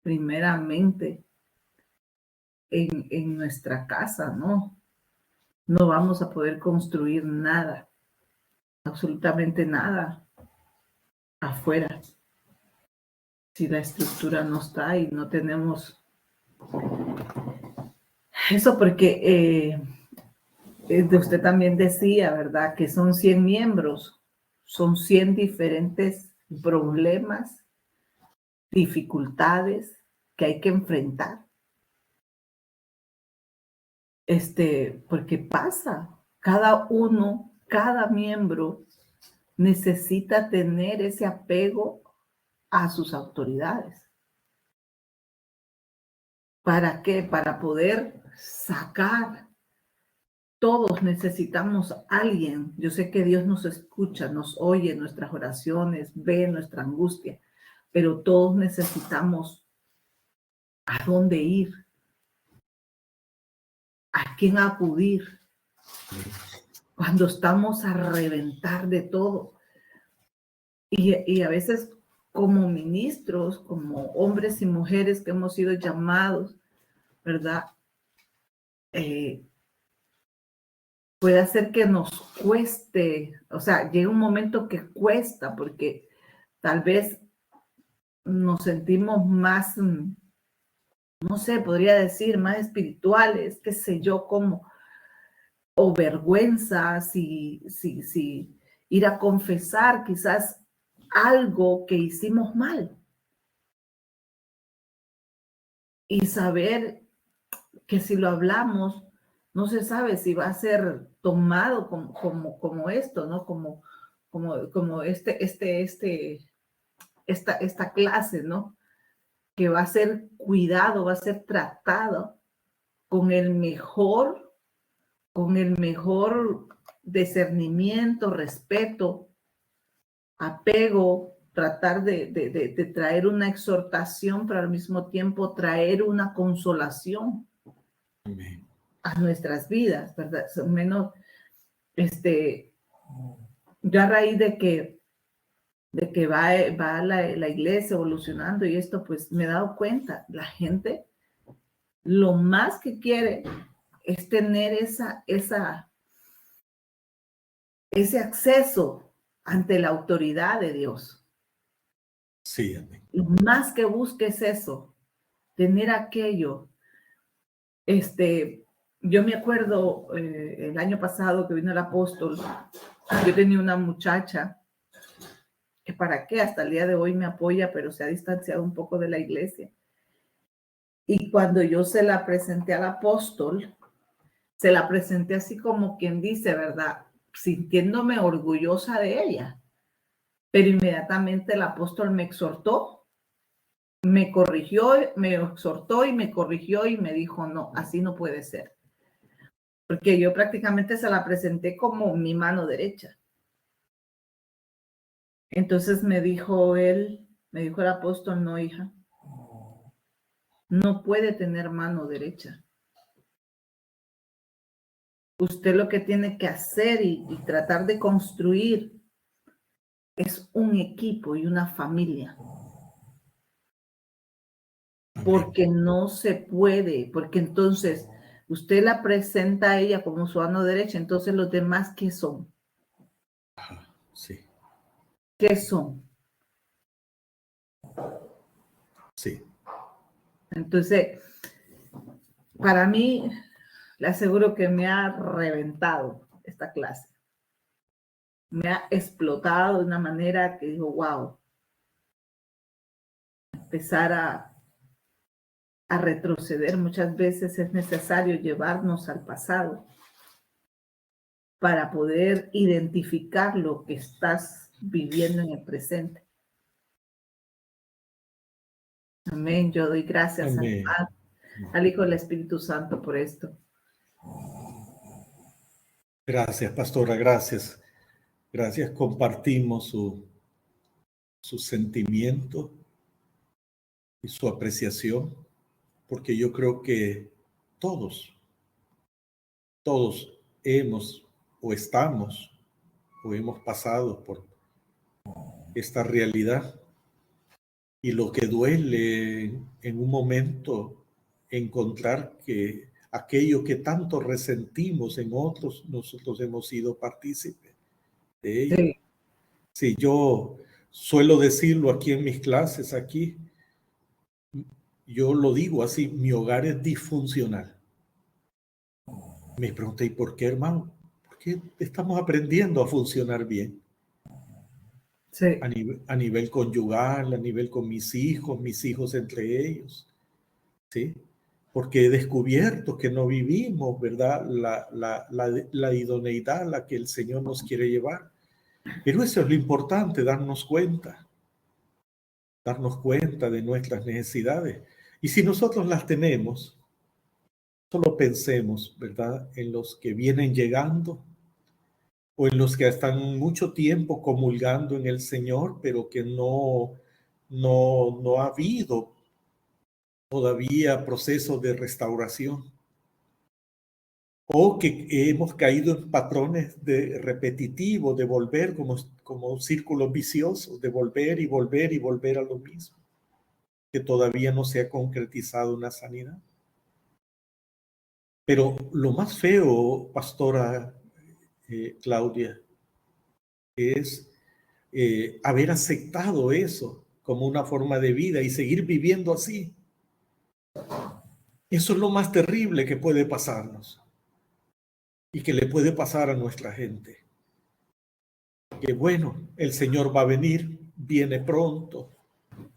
primeramente en nuestra casa, no vamos a poder construir nada, absolutamente nada afuera, si la estructura no está y no tenemos eso, porque Usted también decía, ¿verdad? Que son 100 miembros, son 100 diferentes problemas, dificultades que hay que enfrentar. Porque pasa, cada uno, cada miembro necesita tener ese apego a sus autoridades. ¿Para qué? Para poder sacar. Todos necesitamos a alguien. Yo sé que Dios nos escucha, nos oye en nuestras oraciones, ve nuestra angustia, pero todos necesitamos a dónde ir, a quién acudir cuando estamos a reventar de todo. Y a veces como ministros, como hombres y mujeres que hemos sido llamados, ¿verdad? Puede hacer que nos cueste, o sea, llega un momento que cuesta porque tal vez nos sentimos más, no sé, podría decir, más espirituales, qué sé yo, como, o vergüenza, si ir a confesar quizás algo que hicimos mal. Y saber que si lo hablamos, no se sabe si va a ser tomado como esto, ¿no? Como esta clase, ¿no? Que va a ser cuidado, va a ser tratado con el mejor discernimiento, respeto, apego, tratar de traer una exhortación, pero al mismo tiempo traer una consolación a nuestras vidas, ¿verdad? Menos, yo a raíz de que va la iglesia evolucionando y esto, pues me he dado cuenta, la gente lo más que quiere es tener ese acceso ante la autoridad de Dios. Sí, amén. Lo más que busque es eso, tener aquello. Yo me acuerdo el año pasado que vino el apóstol, yo tenía una muchacha que para qué hasta el día de hoy me apoya, pero se ha distanciado un poco de la iglesia. Y cuando yo se la presenté al apóstol, se la presenté así como quien dice, ¿verdad? Sintiéndome orgullosa de ella. Pero inmediatamente el apóstol me exhortó, me corrigió, me exhortó y me corrigió y me dijo, no, así no puede ser. Porque yo prácticamente se la presenté como mi mano derecha. Entonces me dijo el apóstol, no, hija, no puede tener mano derecha. Usted lo que tiene que hacer y tratar de construir es un equipo y una familia. Porque no se puede, porque entonces usted la presenta a ella como su mano derecha, entonces los demás, ¿qué son? Sí. ¿Qué son? Sí. Entonces, para mí, le aseguro que me ha reventado esta clase. Me ha explotado de una manera que digo, wow. Empezar a retroceder. Muchas veces es necesario llevarnos al pasado para poder identificar lo que estás viviendo en el presente. Amén. Yo doy gracias al Hijo del Espíritu Santo por esto. Gracias, pastora, gracias. Gracias, compartimos su sentimiento y su apreciación, porque yo creo que todos hemos o estamos o hemos pasado por esta realidad. Y lo que duele en un momento encontrar que aquello que tanto resentimos en otros, nosotros hemos sido partícipes de ello. Sí. Sí, yo suelo decirlo aquí en mis clases, aquí, yo lo digo así, mi hogar es disfuncional. Me pregunté, ¿y por qué, hermano? Porque estamos aprendiendo a funcionar bien. Sí. A nivel conyugal, a nivel con mis hijos entre ellos, ¿sí? Porque he descubierto que no vivimos, ¿verdad? La idoneidad a la que el Señor nos quiere llevar. Pero eso es lo importante, darnos cuenta de nuestras necesidades. Y si nosotros las tenemos, solo pensemos, ¿verdad?, en los que vienen llegando o en los que están mucho tiempo comulgando en el Señor, pero que no ha habido todavía proceso de restauración, o que hemos caído en patrones de repetitivos, de volver como un círculo vicioso, de volver y volver y volver a lo mismo, que todavía no se ha concretizado una sanidad. Pero lo más feo, pastora Claudia, es haber aceptado eso como una forma de vida y seguir viviendo así. Eso es lo más terrible que puede pasarnos y que le puede pasar a nuestra gente. Que bueno, el Señor va a venir, viene pronto,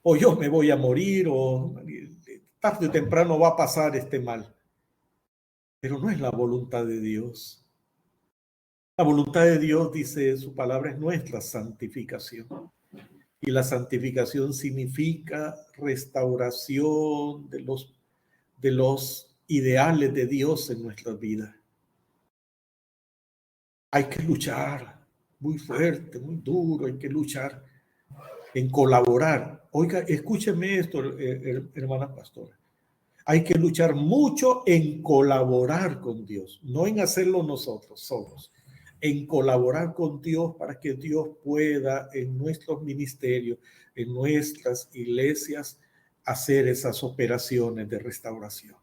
o yo me voy a morir, o tarde o temprano va a pasar este mal. Pero no es la voluntad de Dios. La voluntad de Dios, dice su palabra, es nuestra santificación. Y la santificación significa restauración de los ideales de Dios en nuestras vidas. Hay que luchar muy fuerte, muy duro, hay que luchar en colaborar. Oiga, escúcheme esto, hermana pastora. Hay que luchar mucho en colaborar con Dios, no en hacerlo nosotros solos, en colaborar con Dios para que Dios pueda en nuestros ministerios, en nuestras iglesias, hacer esas operaciones de restauración.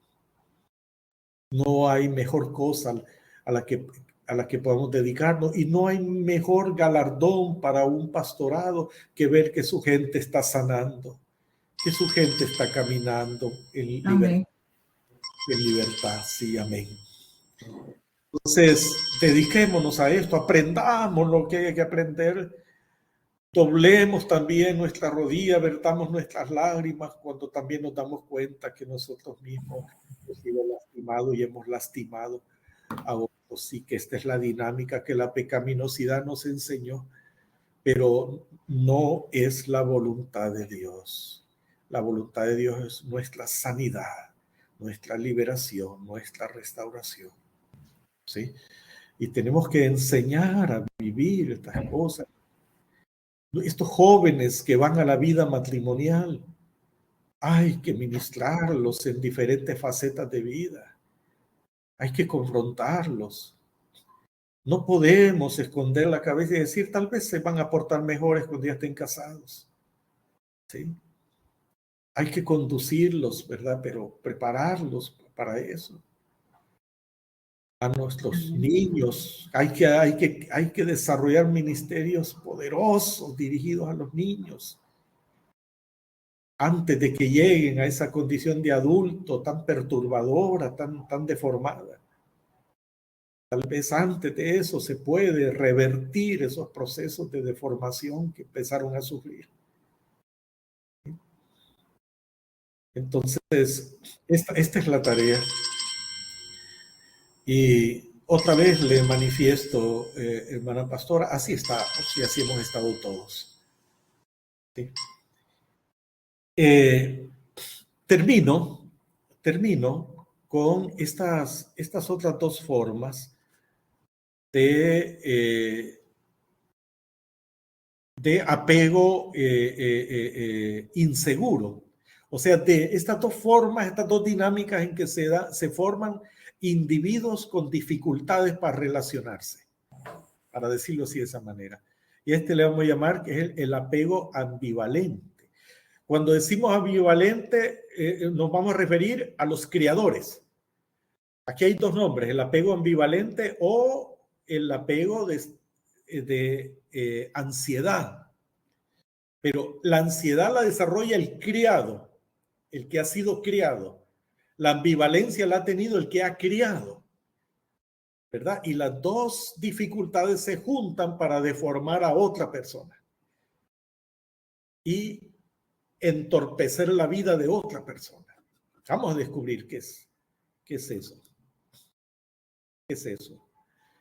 No hay mejor cosa a la que podamos dedicarnos, y no hay mejor galardón para un pastorado que ver que su gente está sanando, que su gente está caminando en libertad. Sí, amén. Entonces, dediquémonos a esto, aprendamos lo que hay que aprender, doblemos también nuestra rodilla, vertamos nuestras lágrimas cuando también nos damos cuenta que nosotros mismos hemos sido lastimados y hemos lastimado a otros, y que esta es la dinámica que la pecaminosidad nos enseñó, pero no es la voluntad de Dios. La voluntad de Dios es nuestra sanidad, nuestra liberación, nuestra restauración, ¿sí? Y tenemos que enseñar a vivir estas cosas. Estos jóvenes que van a la vida matrimonial, hay que ministrarlos en diferentes facetas de vida. Hay que confrontarlos. No podemos esconder la cabeza y decir, tal vez se van a portar mejores cuando ya estén casados, ¿sí? Hay que conducirlos, ¿verdad? Pero prepararlos para eso. A nuestros niños, hay que desarrollar ministerios poderosos dirigidos a los niños antes de que lleguen a esa condición de adulto tan perturbadora, tan deformada. Tal vez antes de eso se puede revertir esos procesos de deformación que empezaron a sufrir. Entonces, esta es la tarea. Y otra vez le manifiesto, hermana pastora, así estamos y así hemos estado todos. ¿Sí? Termino con estas otras dos formas de apego inseguro. O sea, de estas dos formas, estas dos dinámicas en que se forman individuos con dificultades para relacionarse, para decirlo así de esa manera. Y le vamos a llamar que es el apego ambivalente. Cuando decimos ambivalente, nos vamos a referir a los criadores. Aquí hay dos nombres, el apego ambivalente o el apego de ansiedad. Pero la ansiedad la desarrolla el criado, el que ha sido criado. La ambivalencia la ha tenido el que ha criado. ¿verdad? Y las dos dificultades se juntan para deformar a otra persona y entorpecer la vida de otra persona. Vamos a descubrir qué es eso. ¿Qué es eso?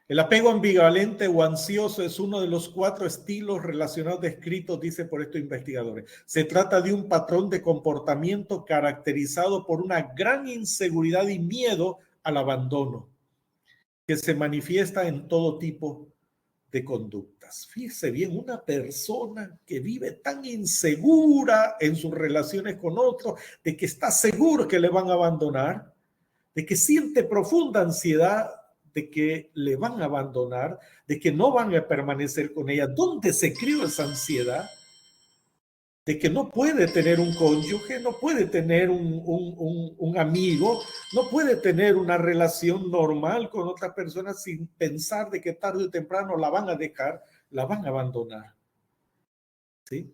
El apego ambivalente o ansioso es uno de los 4 estilos relacionados descritos, dice por estos investigadores. Se trata de un patrón de comportamiento caracterizado por una gran inseguridad y miedo al abandono, que se manifiesta en todo tipo de conductas. Fíjese bien, una persona que vive tan insegura en sus relaciones con otros, de que está seguro que le van a abandonar, de que siente profunda ansiedad de que le van a abandonar, de que no van a permanecer con ella. ¿Dónde se crió esa ansiedad? De que no puede tener un cónyuge, no puede tener un amigo, no puede tener una relación normal con otras personas sin pensar de que tarde o temprano la van a dejar, la van a abandonar. ¿Sí?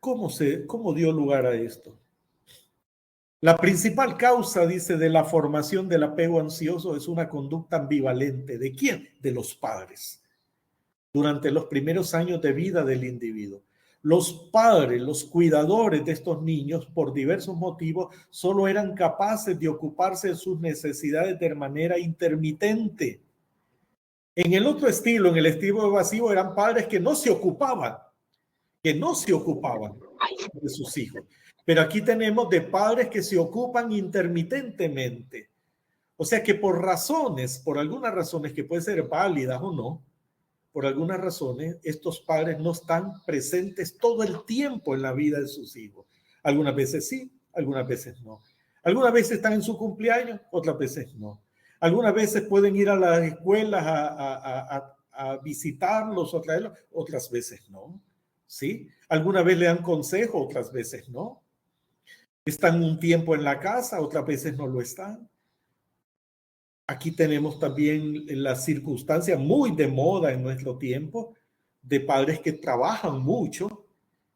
¿Cómo dio lugar a esto? La principal causa, dice, de la formación del apego ansioso es una conducta ambivalente. ¿De quién? De los padres. Durante los primeros años de vida del individuo. Los padres, los cuidadores de estos niños, por diversos motivos, solo eran capaces de ocuparse de sus necesidades de manera intermitente. En el otro estilo, en el estilo evasivo, eran padres que no se ocupaban de sus hijos. Pero aquí tenemos de padres que se ocupan intermitentemente. O sea que por algunas razones que pueden ser válidas o no, por algunas razones, estos padres no están presentes todo el tiempo en la vida de sus hijos. Algunas veces sí, algunas veces no. Algunas veces están en su cumpleaños, otras veces no. Algunas veces pueden ir a las escuelas a visitarlos o traerlos, otras veces no. ¿Sí? Algunas veces le dan consejo, otras veces no. Están un tiempo en la casa, otras veces no lo están. Aquí tenemos también la circunstancia muy de moda en nuestro tiempo de padres que trabajan mucho,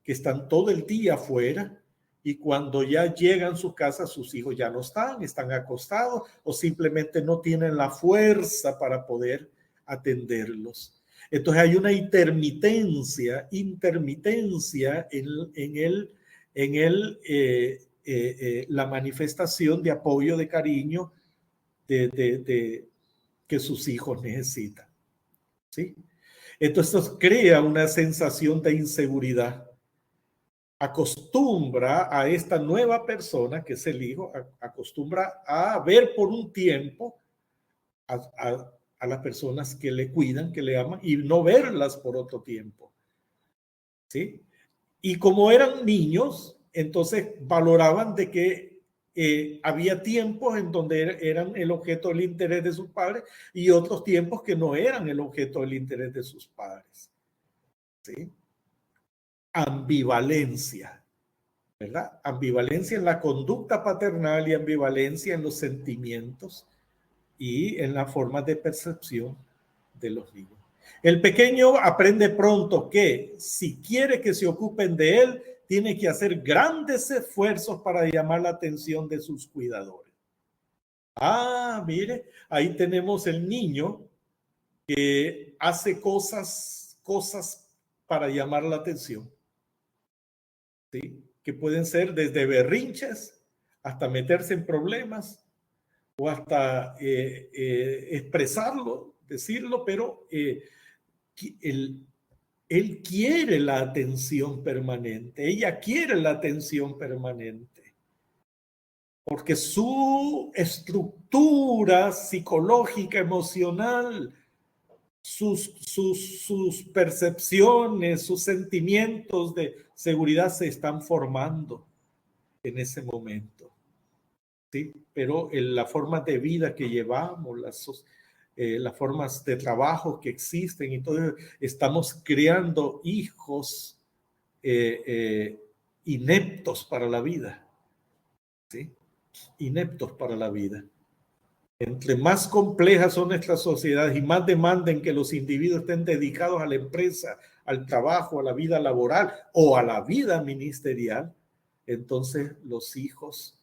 que están todo el día afuera y cuando ya llegan a su casa sus hijos ya no están acostados o simplemente no tienen la fuerza para poder atenderlos. Entonces hay una intermitencia en la manifestación de apoyo, de cariño, que sus hijos necesitan. ¿Sí? Entonces esto crea una sensación de inseguridad. Acostumbra a esta nueva persona, que es el hijo, acostumbra a ver por un tiempo a las personas que le cuidan, que le aman, y no verlas por otro tiempo. ¿Sí? Y como eran niños, entonces valoraban de que había tiempos en donde eran el objeto del interés de sus padres y otros tiempos que no eran el objeto del interés de sus padres. ¿Sí? Ambivalencia, ¿verdad? Ambivalencia en la conducta paternal y ambivalencia en los sentimientos y en la forma de percepción de los niños. El pequeño aprende pronto que si quiere que se ocupen de él, tiene que hacer grandes esfuerzos para llamar la atención de sus cuidadores. Mire, ahí tenemos el niño que hace cosas para llamar la atención. ¿Sí? Que pueden ser desde berrinches hasta meterse en problemas o hasta expresarlo, decirlo, pero él quiere la atención permanente, ella quiere la atención permanente, porque su estructura psicológica, emocional, sus percepciones, sus sentimientos de seguridad se están formando en ese momento. ¿Sí? Pero en la forma de vida que llevamos, las formas de trabajo que existen y todo, estamos creando hijos ineptos para la vida. ¿Sí? Ineptos para la vida. Entre más complejas son nuestras sociedades y más demanden que los individuos estén dedicados a la empresa, al trabajo, a la vida laboral o a la vida ministerial, entonces los hijos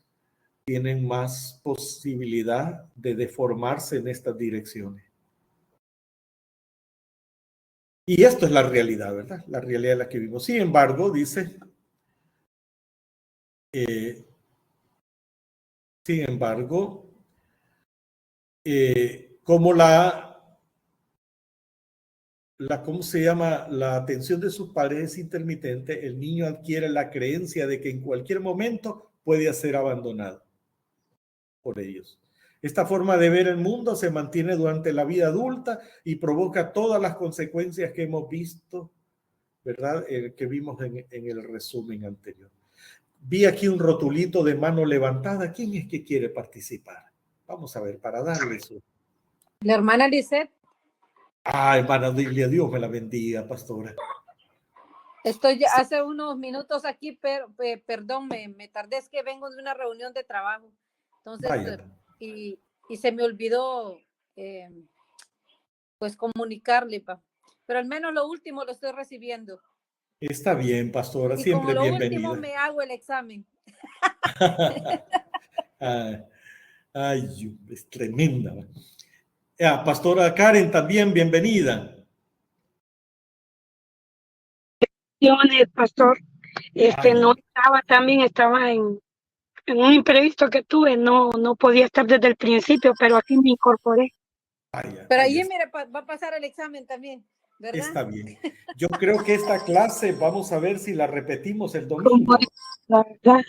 tienen más posibilidad de deformarse en estas direcciones. Y esto es la realidad, ¿verdad? La realidad en la que vivimos. Sin embargo, dice, sin embargo, como ¿cómo se llama? La atención de sus padres es intermitente, el niño adquiere la creencia de que en cualquier momento puede ser abandonado por ellos. Esta forma de ver el mundo se mantiene durante la vida adulta y provoca todas las consecuencias que hemos visto, ¿verdad? Que vimos en el resumen anterior. Vi aquí un rotulito de mano levantada. ¿Quién es que quiere participar? Vamos a ver, para darle su... La hermana Lisette. Ah, hermana Dilia, Dios me la bendiga, pastora. Estoy hace unos minutos aquí, pero perdón, me tardé, es que vengo de una reunión de trabajo. Entonces, y se me olvidó pues comunicarle, pa. Pero al menos lo último lo estoy recibiendo. Está bien, pastora, Y siempre como lo bienvenida. último me hago el examen. Ay, es tremenda. Pastora Karen, también bienvenida. Pastor, no estaba, también estaba en un imprevisto que tuve, no podía estar desde el principio, pero aquí me incorporé. Pero ahí, mire, va a pasar el examen también, ¿verdad? Está bien. Yo creo que esta clase vamos a ver si la repetimos el domingo. La verdad.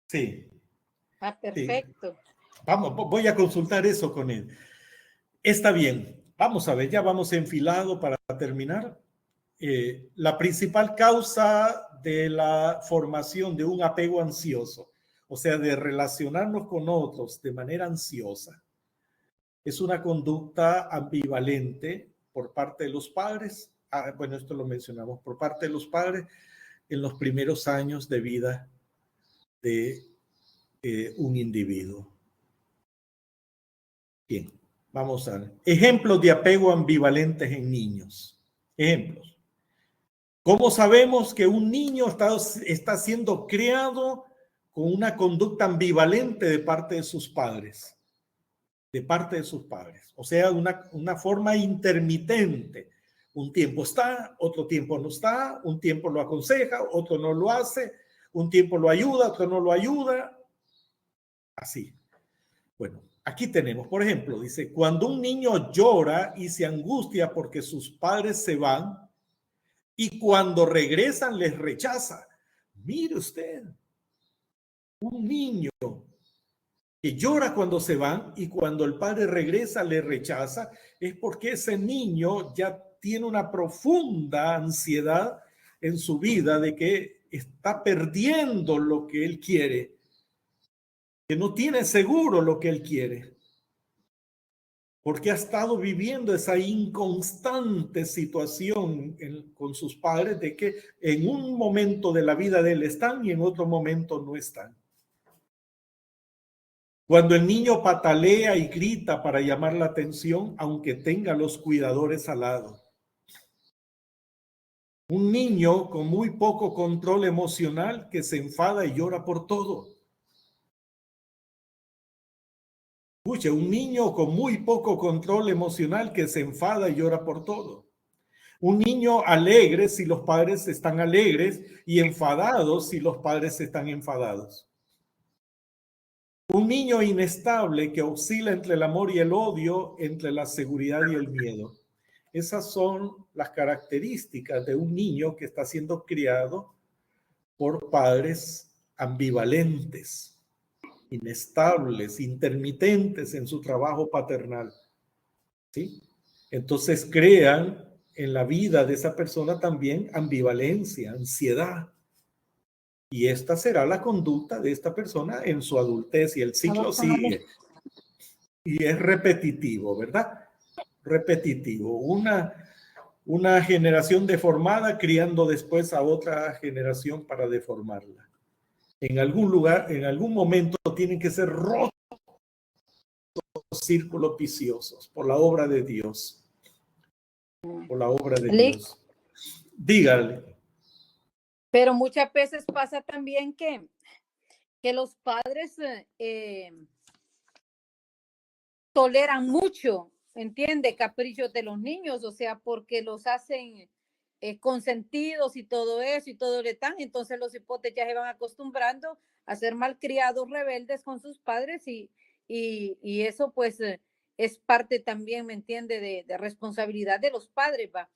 Sí. Perfecto. Sí. Vamos, voy a consultar eso con él. Está bien. Vamos a ver, ya vamos enfilado para terminar. La principal causa de la formación de un apego ansioso, o sea, de relacionarnos con otros de manera ansiosa, es una conducta ambivalente por parte de los padres. Bueno, esto lo mencionamos, por parte de los padres en los primeros años de vida de un individuo. Bien, vamos a ver. Ejemplos de apego ambivalentes en niños. Ejemplos. ¿Cómo sabemos que un niño está siendo criado con una conducta ambivalente de parte de sus padres? De parte de sus padres. O sea, una forma intermitente. Un tiempo está, otro tiempo no está, un tiempo lo aconseja, otro no lo hace, un tiempo lo ayuda, otro no lo ayuda. Así. Bueno, aquí tenemos, por ejemplo, dice, cuando un niño llora y se angustia porque sus padres se van, y cuando regresan les rechaza. Mire usted, un niño que llora cuando se van y cuando el padre regresa le rechaza, es porque ese niño ya tiene una profunda ansiedad en su vida de que está perdiendo lo que él quiere, que no tiene seguro lo que él quiere, porque ha estado viviendo esa inconstante situación con sus padres de que en un momento de la vida de él están y en otro momento no están. Cuando el niño patalea y grita para llamar la atención, aunque tenga los cuidadores al lado. Un niño con muy poco control emocional que se enfada y llora por todo. Escuche, un niño con muy poco control emocional que se enfada y llora por todo. Un niño alegre si los padres están alegres y enfadados si los padres están enfadados. Un niño inestable que oscila entre el amor y el odio, entre la seguridad y el miedo. Esas son las características de un niño que está siendo criado por padres ambivalentes, inestables, intermitentes en su trabajo paternal. ¿Sí? Entonces crean en la vida de esa persona también ambivalencia, ansiedad. Y esta será la conducta de esta persona en su adultez y el ciclo sigue. Y es repetitivo, ¿verdad? Repetitivo. Una generación deformada criando después a otra generación para deformarla. En algún lugar, en algún momento tienen que ser rotos los círculos viciosos por la obra de Dios. Por la obra de Dios. Dígale. Pero muchas veces pasa también que los padres toleran mucho entiende, caprichos de los niños, o sea, porque los hacen consentidos y todo eso y todo le dan, entonces los hipotes ya se van acostumbrando a ser malcriados, rebeldes con sus padres y eso pues es parte también, ¿me entiende?, de responsabilidad de los padres, va.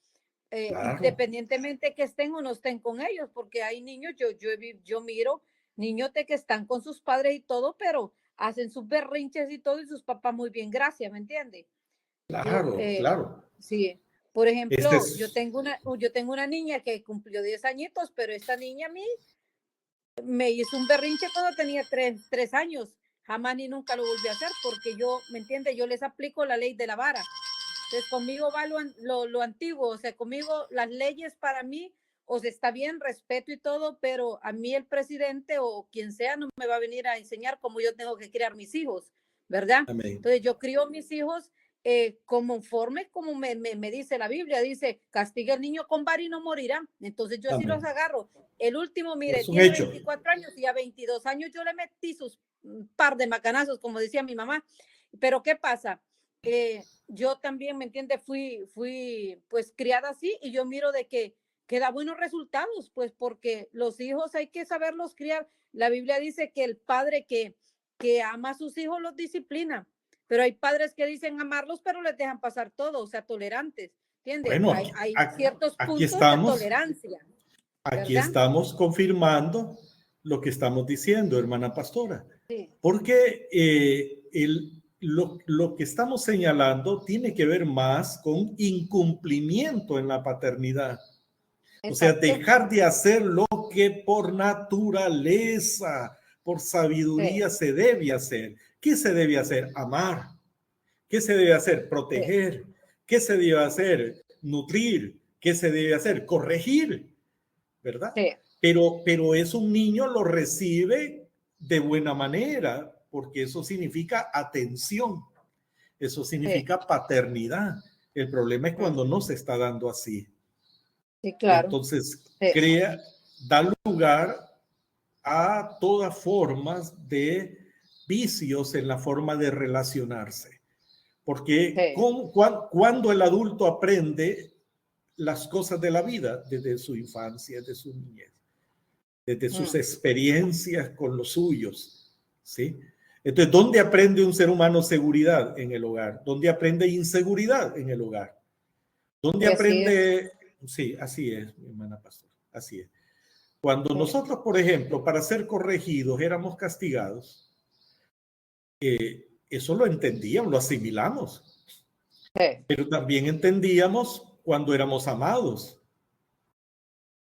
Claro. Independientemente que estén o no estén con ellos, porque hay niños, yo miro niños de que están con sus padres y todo, pero hacen sus berrinches y todo y sus papás muy bien, gracias, ¿me entiende? Claro, claro. Sí, por ejemplo, Es... yo tengo una niña que cumplió 10 añitos, pero esta niña a mí me hizo un berrinche cuando tenía 3 años, jamás ni nunca lo volví a hacer porque yo, ¿me entiende? Yo les aplico la ley de la vara. Entonces conmigo va lo antiguo, o sea, conmigo las leyes para mí, o sea, está bien, respeto y todo, pero a mí el presidente o quien sea no me va a venir a enseñar cómo yo tengo que criar mis hijos, ¿verdad? Amén. Entonces yo crío mis hijos conforme como me dice la Biblia, dice, castiga al niño con vara y no morirá. Entonces yo así los agarro. El último, mire, tiene 24 años y a 22 años yo le metí sus par de macanazos, como decía mi mamá. Pero ¿qué pasa? Yo también, ¿me entiende? Fui pues criada así y yo miro de que da buenos resultados, pues porque los hijos hay que saberlos criar. La Biblia dice que el padre que ama a sus hijos los disciplina, pero hay padres que dicen amarlos, pero les dejan pasar todo, o sea, tolerantes, ¿entiendes? Bueno, hay ciertos puntos estamos, de tolerancia. Aquí ¿verdad? estamos confirmando lo que estamos diciendo, hermana pastora. Sí. Porque lo que estamos señalando tiene que ver más con incumplimiento en la paternidad. Exacto. O sea, dejar de hacer lo que por naturaleza, por sabiduría se debe hacer. ¿Qué se debe hacer? Amar. ¿Qué se debe hacer? Proteger. ¿Qué se debe hacer? Nutrir. ¿Qué se debe hacer? Corregir. ¿Verdad? Sí. Pero eso un niño lo recibe de buena manera, porque eso significa atención, eso significa paternidad. El problema es cuando no se está dando así. Sí, claro. Entonces, da lugar a todas formas de vicios en la forma de relacionarse. Porque cuando el adulto aprende las cosas de la vida desde su infancia, desde su niñez, desde sus experiencias con los suyos, ¿sí? Entonces, ¿dónde aprende un ser humano seguridad? En el hogar. ¿Dónde aprende inseguridad? En el hogar. ¿Dónde aprende? Sí, así es, mi hermana pastora, así es. Cuando nosotros, por ejemplo, para ser corregidos éramos castigados, eso lo entendíamos, lo asimilamos. Pero también entendíamos cuando éramos amados.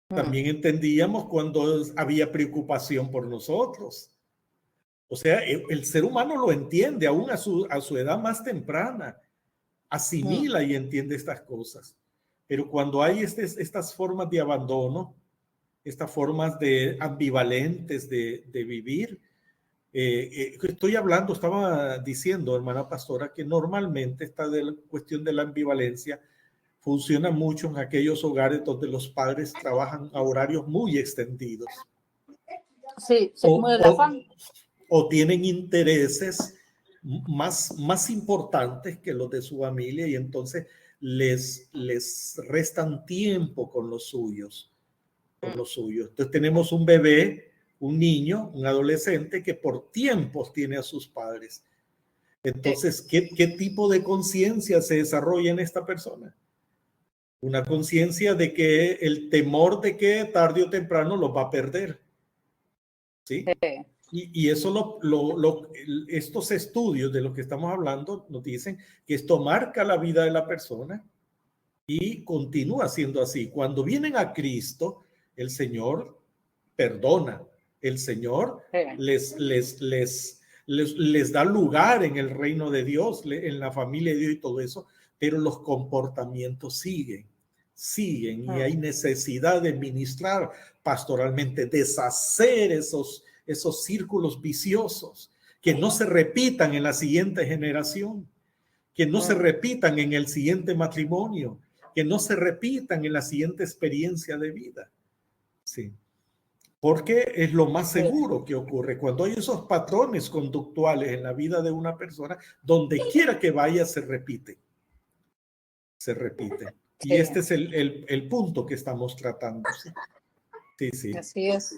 También entendíamos cuando había preocupación por nosotros. O sea, el ser humano lo entiende, aún a su edad más temprana. Asimila y entiende estas cosas. Pero cuando hay estas formas de abandono, estas formas de ambivalentes de vivir, estaba diciendo, hermana pastora, que normalmente esta cuestión de la ambivalencia funciona mucho en aquellos hogares donde los padres trabajan a horarios muy extendidos. Sí, o tienen intereses más importantes que los de su familia y entonces les restan tiempo con los suyos. Entonces tenemos un bebé, un niño, un adolescente que por tiempos tiene a sus padres. Entonces, ¿qué tipo de conciencia se desarrolla en esta persona? Una conciencia de que el temor de que tarde o temprano los va a perder. ¿Sí? Y eso estos estudios de los que estamos hablando nos dicen que esto marca la vida de la persona y continúa siendo así. Cuando vienen a Cristo, el Señor perdona. El Señor les da lugar en el reino de Dios, en la familia de Dios y todo eso, pero los comportamientos siguen y hay necesidad de ministrar pastoralmente, deshacer esos círculos viciosos, que no se repitan en la siguiente generación, que no se repitan en el siguiente matrimonio, que no se repitan en la siguiente experiencia de vida. Sí. Porque es lo más seguro que ocurre cuando hay esos patrones conductuales en la vida de una persona, donde quiera que vaya se repite. se repiten. Y este es el punto que estamos tratando. Sí. Así es.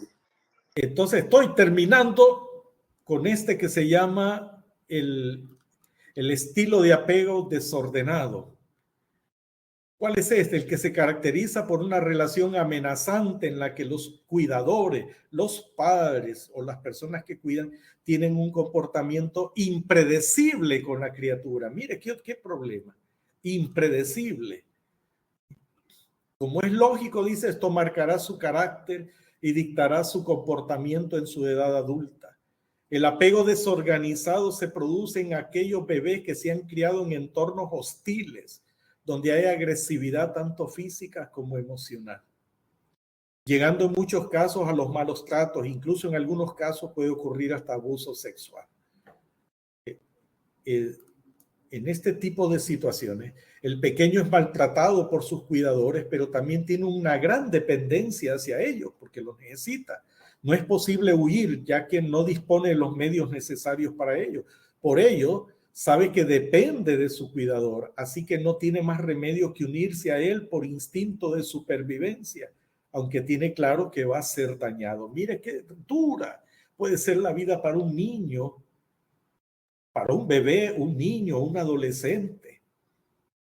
Entonces estoy terminando con este que se llama el estilo de apego desordenado. ¿Cuál es este? El que se caracteriza por una relación amenazante en la que los cuidadores, los padres o las personas que cuidan tienen un comportamiento impredecible con la criatura. Mire, ¿qué problema? Impredecible. Como es lógico, dice, esto marcará su carácter y dictará su comportamiento en su edad adulta. El apego desorganizado se produce en aquellos bebés que se han criado en entornos hostiles, donde hay agresividad tanto física como emocional, llegando en muchos casos a los malos tratos, incluso en algunos casos puede ocurrir hasta abuso sexual. En este tipo de situaciones, el pequeño es maltratado por sus cuidadores, pero también tiene una gran dependencia hacia ellos, porque los necesita. No es posible huir, ya que no dispone de los medios necesarios para ello. Por ello, sabe que depende de su cuidador, así que no tiene más remedio que unirse a él por instinto de supervivencia, aunque tiene claro que va a ser dañado. Mire qué dura puede ser la vida para un niño, para un bebé, un niño, un adolescente,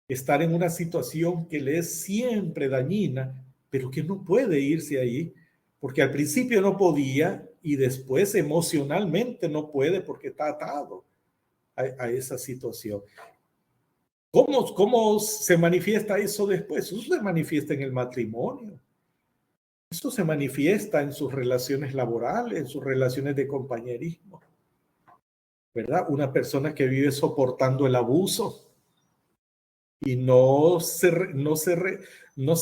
estar en una situación que le es siempre dañina, pero que no puede irse ahí, porque al principio no podía y después emocionalmente no puede porque está atado a esa situación. ¿Cómo se manifiesta eso después? Eso se manifiesta en el matrimonio. Eso se manifiesta en sus relaciones laborales, en sus relaciones de compañerismo. ¿Verdad? Una persona que vive soportando el abuso y no se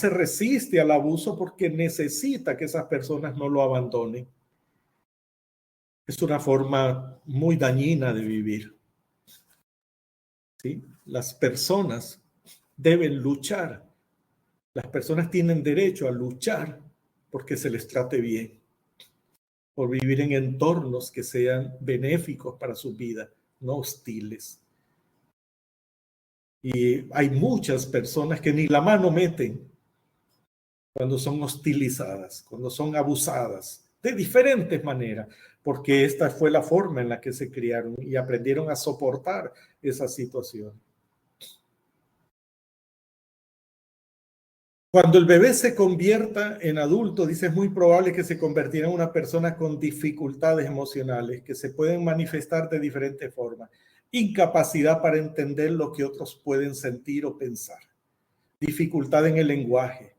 resiste al abuso porque necesita que esas personas no lo abandonen. Es una forma muy dañina de vivir. ¿Sí? Las personas deben luchar. Las personas tienen derecho a luchar porque se les trate bien, por vivir en entornos que sean benéficos para su vida, no hostiles. Y hay muchas personas que ni la mano meten cuando son hostilizadas, cuando son abusadas, de diferentes maneras, porque esta fue la forma en la que se criaron y aprendieron a soportar esa situación. Cuando el bebé se convierta en adulto, dice, es muy probable que se convirtiera en una persona con dificultades emocionales que se pueden manifestar de diferentes formas. Incapacidad para entender lo que otros pueden sentir o pensar. Dificultad en el lenguaje.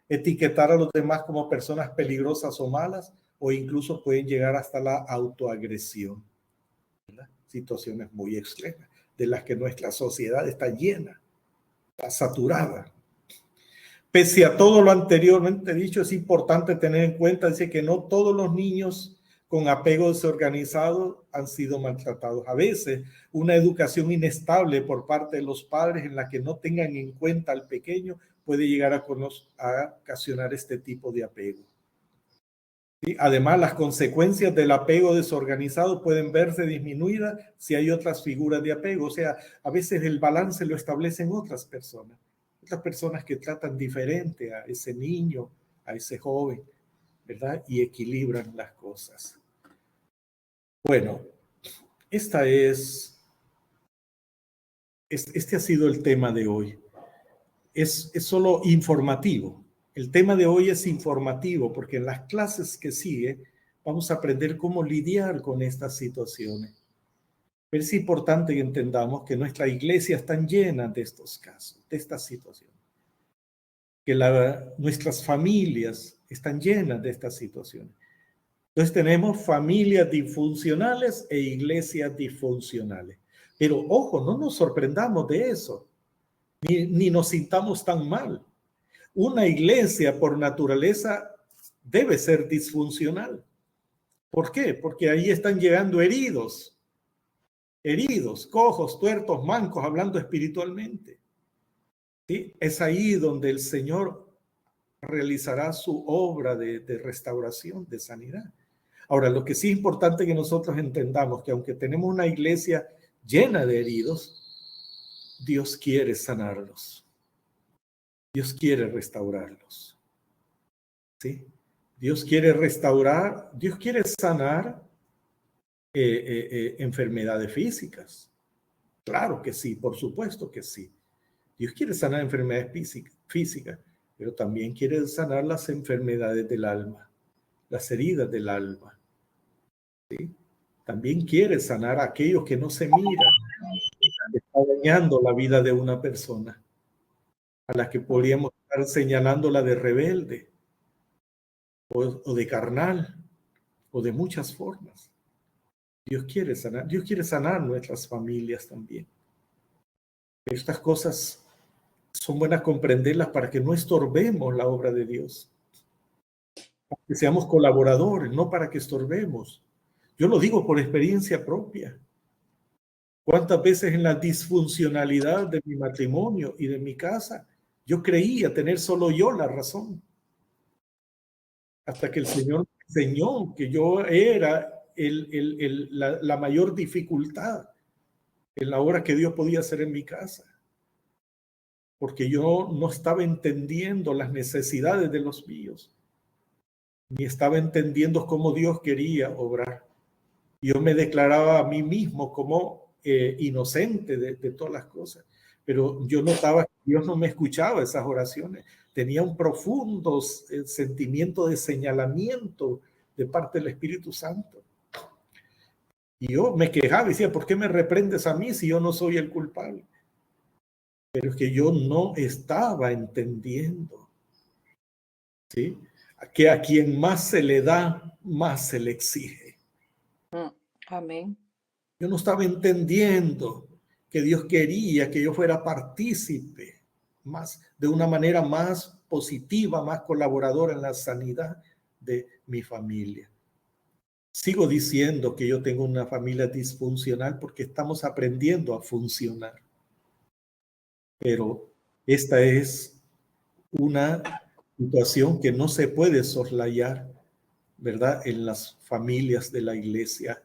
Etiquetar a los demás como personas peligrosas o malas, o incluso pueden llegar hasta la autoagresión. ¿Verdad? Situaciones muy extremas, de las que nuestra sociedad está llena, está saturada. Pese a todo lo anteriormente dicho, es importante tener en cuenta, dice, que no todos los niños con apego desorganizado han sido maltratados. A veces, una educación inestable por parte de los padres en la que no tengan en cuenta al pequeño puede llegar a ocasionar este tipo de apego. ¿Sí? Además, las consecuencias del apego desorganizado pueden verse disminuidas si hay otras figuras de apego. O sea, a veces el balance lo establecen otras personas que tratan diferente a ese niño, a ese joven, ¿verdad? Y equilibran las cosas. Bueno, este ha sido el tema de hoy. Es solo informativo. El tema de hoy es informativo porque en las clases que sigue vamos a aprender cómo lidiar con estas situaciones. Pero es importante que entendamos que nuestra iglesia está llena de estos casos, de estas situaciones. Que nuestras familias están llenas de estas situaciones. Entonces tenemos familias disfuncionales e iglesias disfuncionales. Pero ojo, no nos sorprendamos de eso, ni nos sintamos tan mal. Una iglesia por naturaleza debe ser disfuncional. ¿Por qué? Porque ahí están llegando heridos, cojos, tuertos, mancos, hablando espiritualmente. ¿Sí? Es ahí donde el Señor realizará su obra de restauración, de sanidad. Ahora, lo que sí es importante que nosotros entendamos que aunque tenemos una iglesia llena de heridos, Dios quiere sanarlos. Dios quiere restaurarlos. ¿Sí? Dios quiere restaurar, Dios quiere sanar enfermedades físicas. Claro que sí, por supuesto que sí. Dios quiere sanar enfermedades físicas, pero también quiere sanar las enfermedades del alma, las heridas del alma. ¿Sí? También quiere sanar a aquellos que no se miran, que está dañando la vida de una persona, a la que podríamos estar señalándola de rebelde, o de carnal, o de muchas formas. Dios quiere sanar nuestras familias también. Estas cosas son buenas comprenderlas para que no estorbemos la obra de Dios. Para que seamos colaboradores, no para que estorbemos. Yo lo digo por experiencia propia. ¿Cuántas veces en la disfuncionalidad de mi matrimonio y de mi casa yo creía tener solo yo la razón? Hasta que el Señor me enseñó que yo era la mayor dificultad en la obra que Dios podía hacer en mi casa. Porque yo no estaba entendiendo las necesidades de los míos, ni estaba entendiendo cómo Dios quería obrar. Yo me declaraba a mí mismo como inocente de todas las cosas, pero yo notaba que Dios no me escuchaba esas oraciones. Tenía un profundo sentimiento de señalamiento de parte del Espíritu Santo. Y yo me quejaba y decía, ¿por qué me reprendes a mí si yo no soy el culpable? Pero es que yo no estaba entendiendo, ¿sí? Que a quien más se le da, más se le exige. Amén. Yo no estaba entendiendo que Dios quería que yo fuera partícipe de una manera más positiva, más colaboradora en la sanidad de mi familia. Sigo diciendo que yo tengo una familia disfuncional porque estamos aprendiendo a funcionar. Pero esta es una situación que no se puede soslayar, ¿verdad? En las familias de la iglesia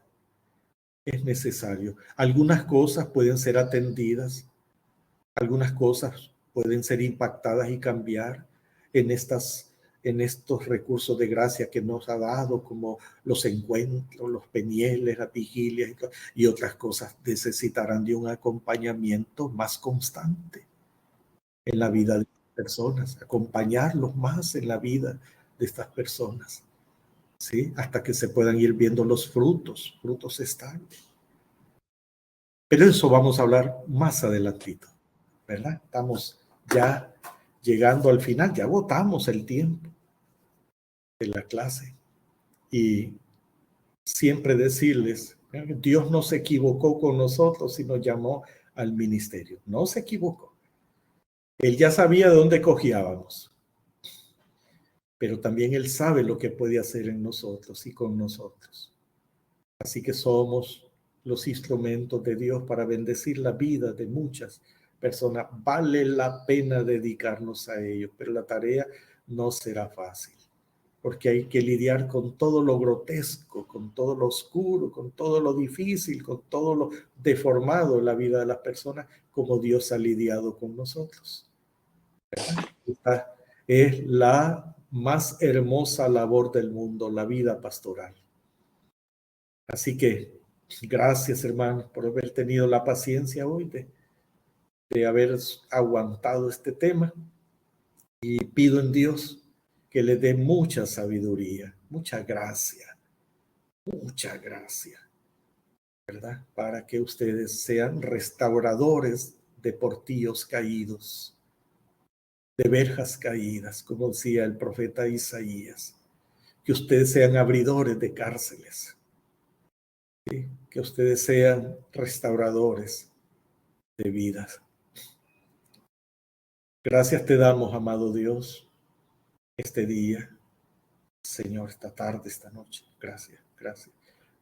es necesario. Algunas cosas pueden ser atendidas, algunas cosas pueden ser impactadas y cambiar en estos recursos de gracia que nos ha dado, como los encuentros, los penieles, las vigilias y otras cosas necesitarán de un acompañamiento más constante en la vida de las personas, acompañarlos más en la vida de estas personas, ¿sí? Hasta que se puedan ir viendo los frutos estables. Pero eso vamos a hablar más adelantito, ¿verdad? Estamos ya llegando al final, ya agotamos el tiempo de la clase. Y siempre decirles, Dios no se equivocó con nosotros y nos llamó al ministerio. No se equivocó. Él ya sabía de dónde cojeábamos. Pero también Él sabe lo que puede hacer en nosotros y con nosotros. Así que somos los instrumentos de Dios para bendecir la vida de muchas personas. Vale la pena dedicarnos a ello, pero la tarea no será fácil, porque hay que lidiar con todo lo grotesco, con todo lo oscuro, con todo lo difícil, con todo lo deformado en la vida de las personas, como Dios ha lidiado con nosotros. Esta es la más hermosa labor del mundo, la vida pastoral. Así que gracias, hermanos, por haber tenido la paciencia hoy de haber aguantado este tema, y pido en Dios que le dé mucha sabiduría, mucha gracia, ¿verdad? Para que ustedes sean restauradores de portillos caídos, de verjas caídas, como decía el profeta Isaías, que ustedes sean abridores de cárceles, ¿sí? Que ustedes sean restauradores de vidas. Gracias te damos, amado Dios, este día, Señor, esta tarde, esta noche. Gracias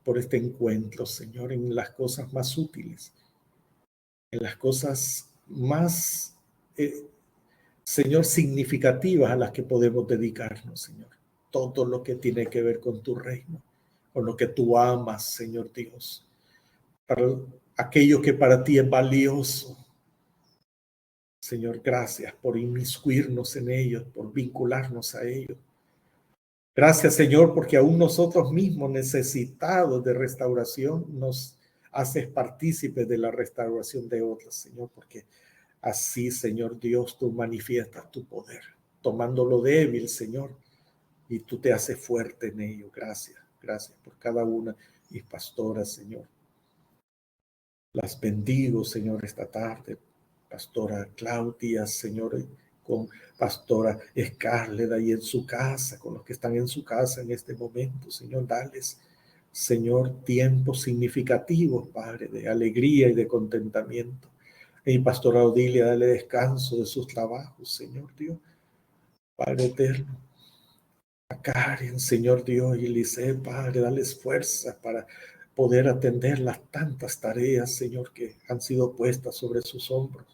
por este encuentro, Señor, en las cosas más útiles, en las cosas más, Señor, significativas a las que podemos dedicarnos, Señor. Todo lo que tiene que ver con tu reino, con lo que tú amas, Señor Dios, para aquello que para ti es valioso. Señor, gracias por inmiscuirnos en ellos, por vincularnos a ellos. Gracias, Señor, porque aún nosotros mismos necesitados de restauración nos haces partícipes de la restauración de otros, Señor, porque así, Señor Dios, tú manifiestas tu poder, tomando lo débil, Señor, y tú te haces fuerte en ello. Gracias, gracias por cada una de mis pastoras, Señor. Las bendigo, Señor, esta tarde. Pastora Claudia, Señor, con Pastora Scarlett ahí en su casa, con los que están en su casa en este momento, Señor, dales, Señor, tiempos significativos, Padre, de alegría y de contentamiento. Y Pastora Odilia, dale descanso de sus trabajos, Señor Dios, Padre eterno. A Karen, Señor Dios, y Eliseo, Padre, dales fuerza para poder atender las tantas tareas, Señor, que han sido puestas sobre sus hombros.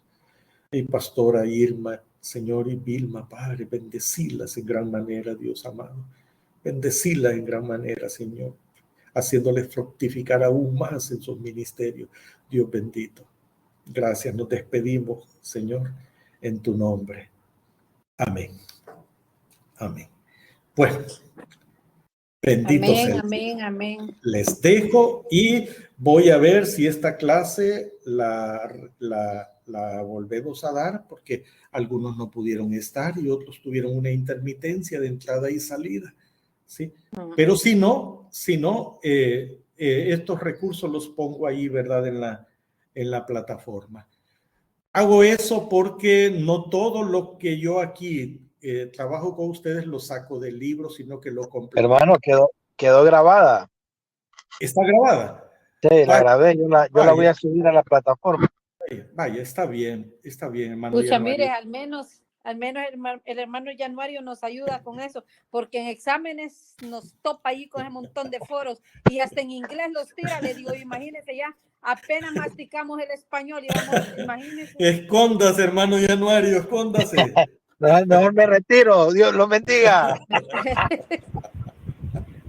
Y Pastora Irma, Señor, y Vilma, Padre, bendecilas en gran manera, Dios amado. Bendecilas en gran manera, Señor, haciéndoles fructificar aún más en sus ministerios. Dios bendito. Gracias, nos despedimos, Señor, en tu nombre. Amén. Amén. Bueno, bendito sea. Amén, amén. Les dejo y voy a ver si esta clase la volvemos a dar, porque algunos no pudieron estar y otros tuvieron una intermitencia de entrada y salida, ¿sí? Pero si no, estos recursos los pongo ahí, ¿verdad? En la plataforma. Hago eso porque no todo lo que yo aquí trabajo con ustedes lo saco del libro, sino que lo complemento. Hermano, quedó grabada. ¿Está grabada? Sí, la grabé, yo la voy a subir a la plataforma. Vaya, está bien, hermano. Escucha, mire, al menos el hermano Januario nos ayuda con eso, porque en exámenes nos topa ahí con un montón de foros y hasta en inglés los tira. Le digo, imagínese ya, apenas masticamos el español y vamos, imagínese. Escóndase, hermano Januario, escóndase. Mejor me retiro, Dios lo bendiga.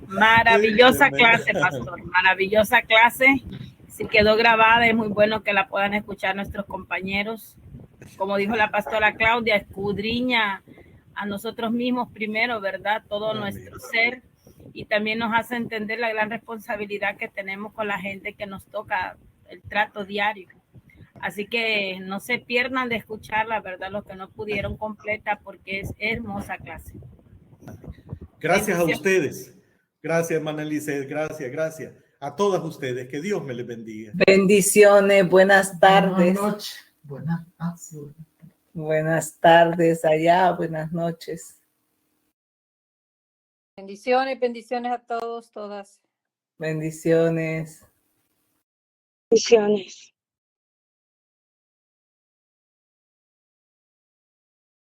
Maravillosa clase, pastor, maravillosa clase. Si quedó grabada, es muy bueno que la puedan escuchar nuestros compañeros. Como dijo la pastora Claudia, escudriña a nosotros mismos primero, ¿verdad? Todo nuestro ser, y también nos hace entender la gran responsabilidad que tenemos con la gente que nos toca el trato diario. Así que no se pierdan de escucharla, ¿verdad? Los que no pudieron completa, porque es hermosa clase. Gracias a ustedes. Gracias, hermana Eliseth. Gracias. A todas ustedes. Que Dios me les bendiga. Bendiciones. Buenas tardes. Buenas noches. Buenas tardes allá. Buenas noches. Bendiciones a todos, todas. Bendiciones. Bendiciones.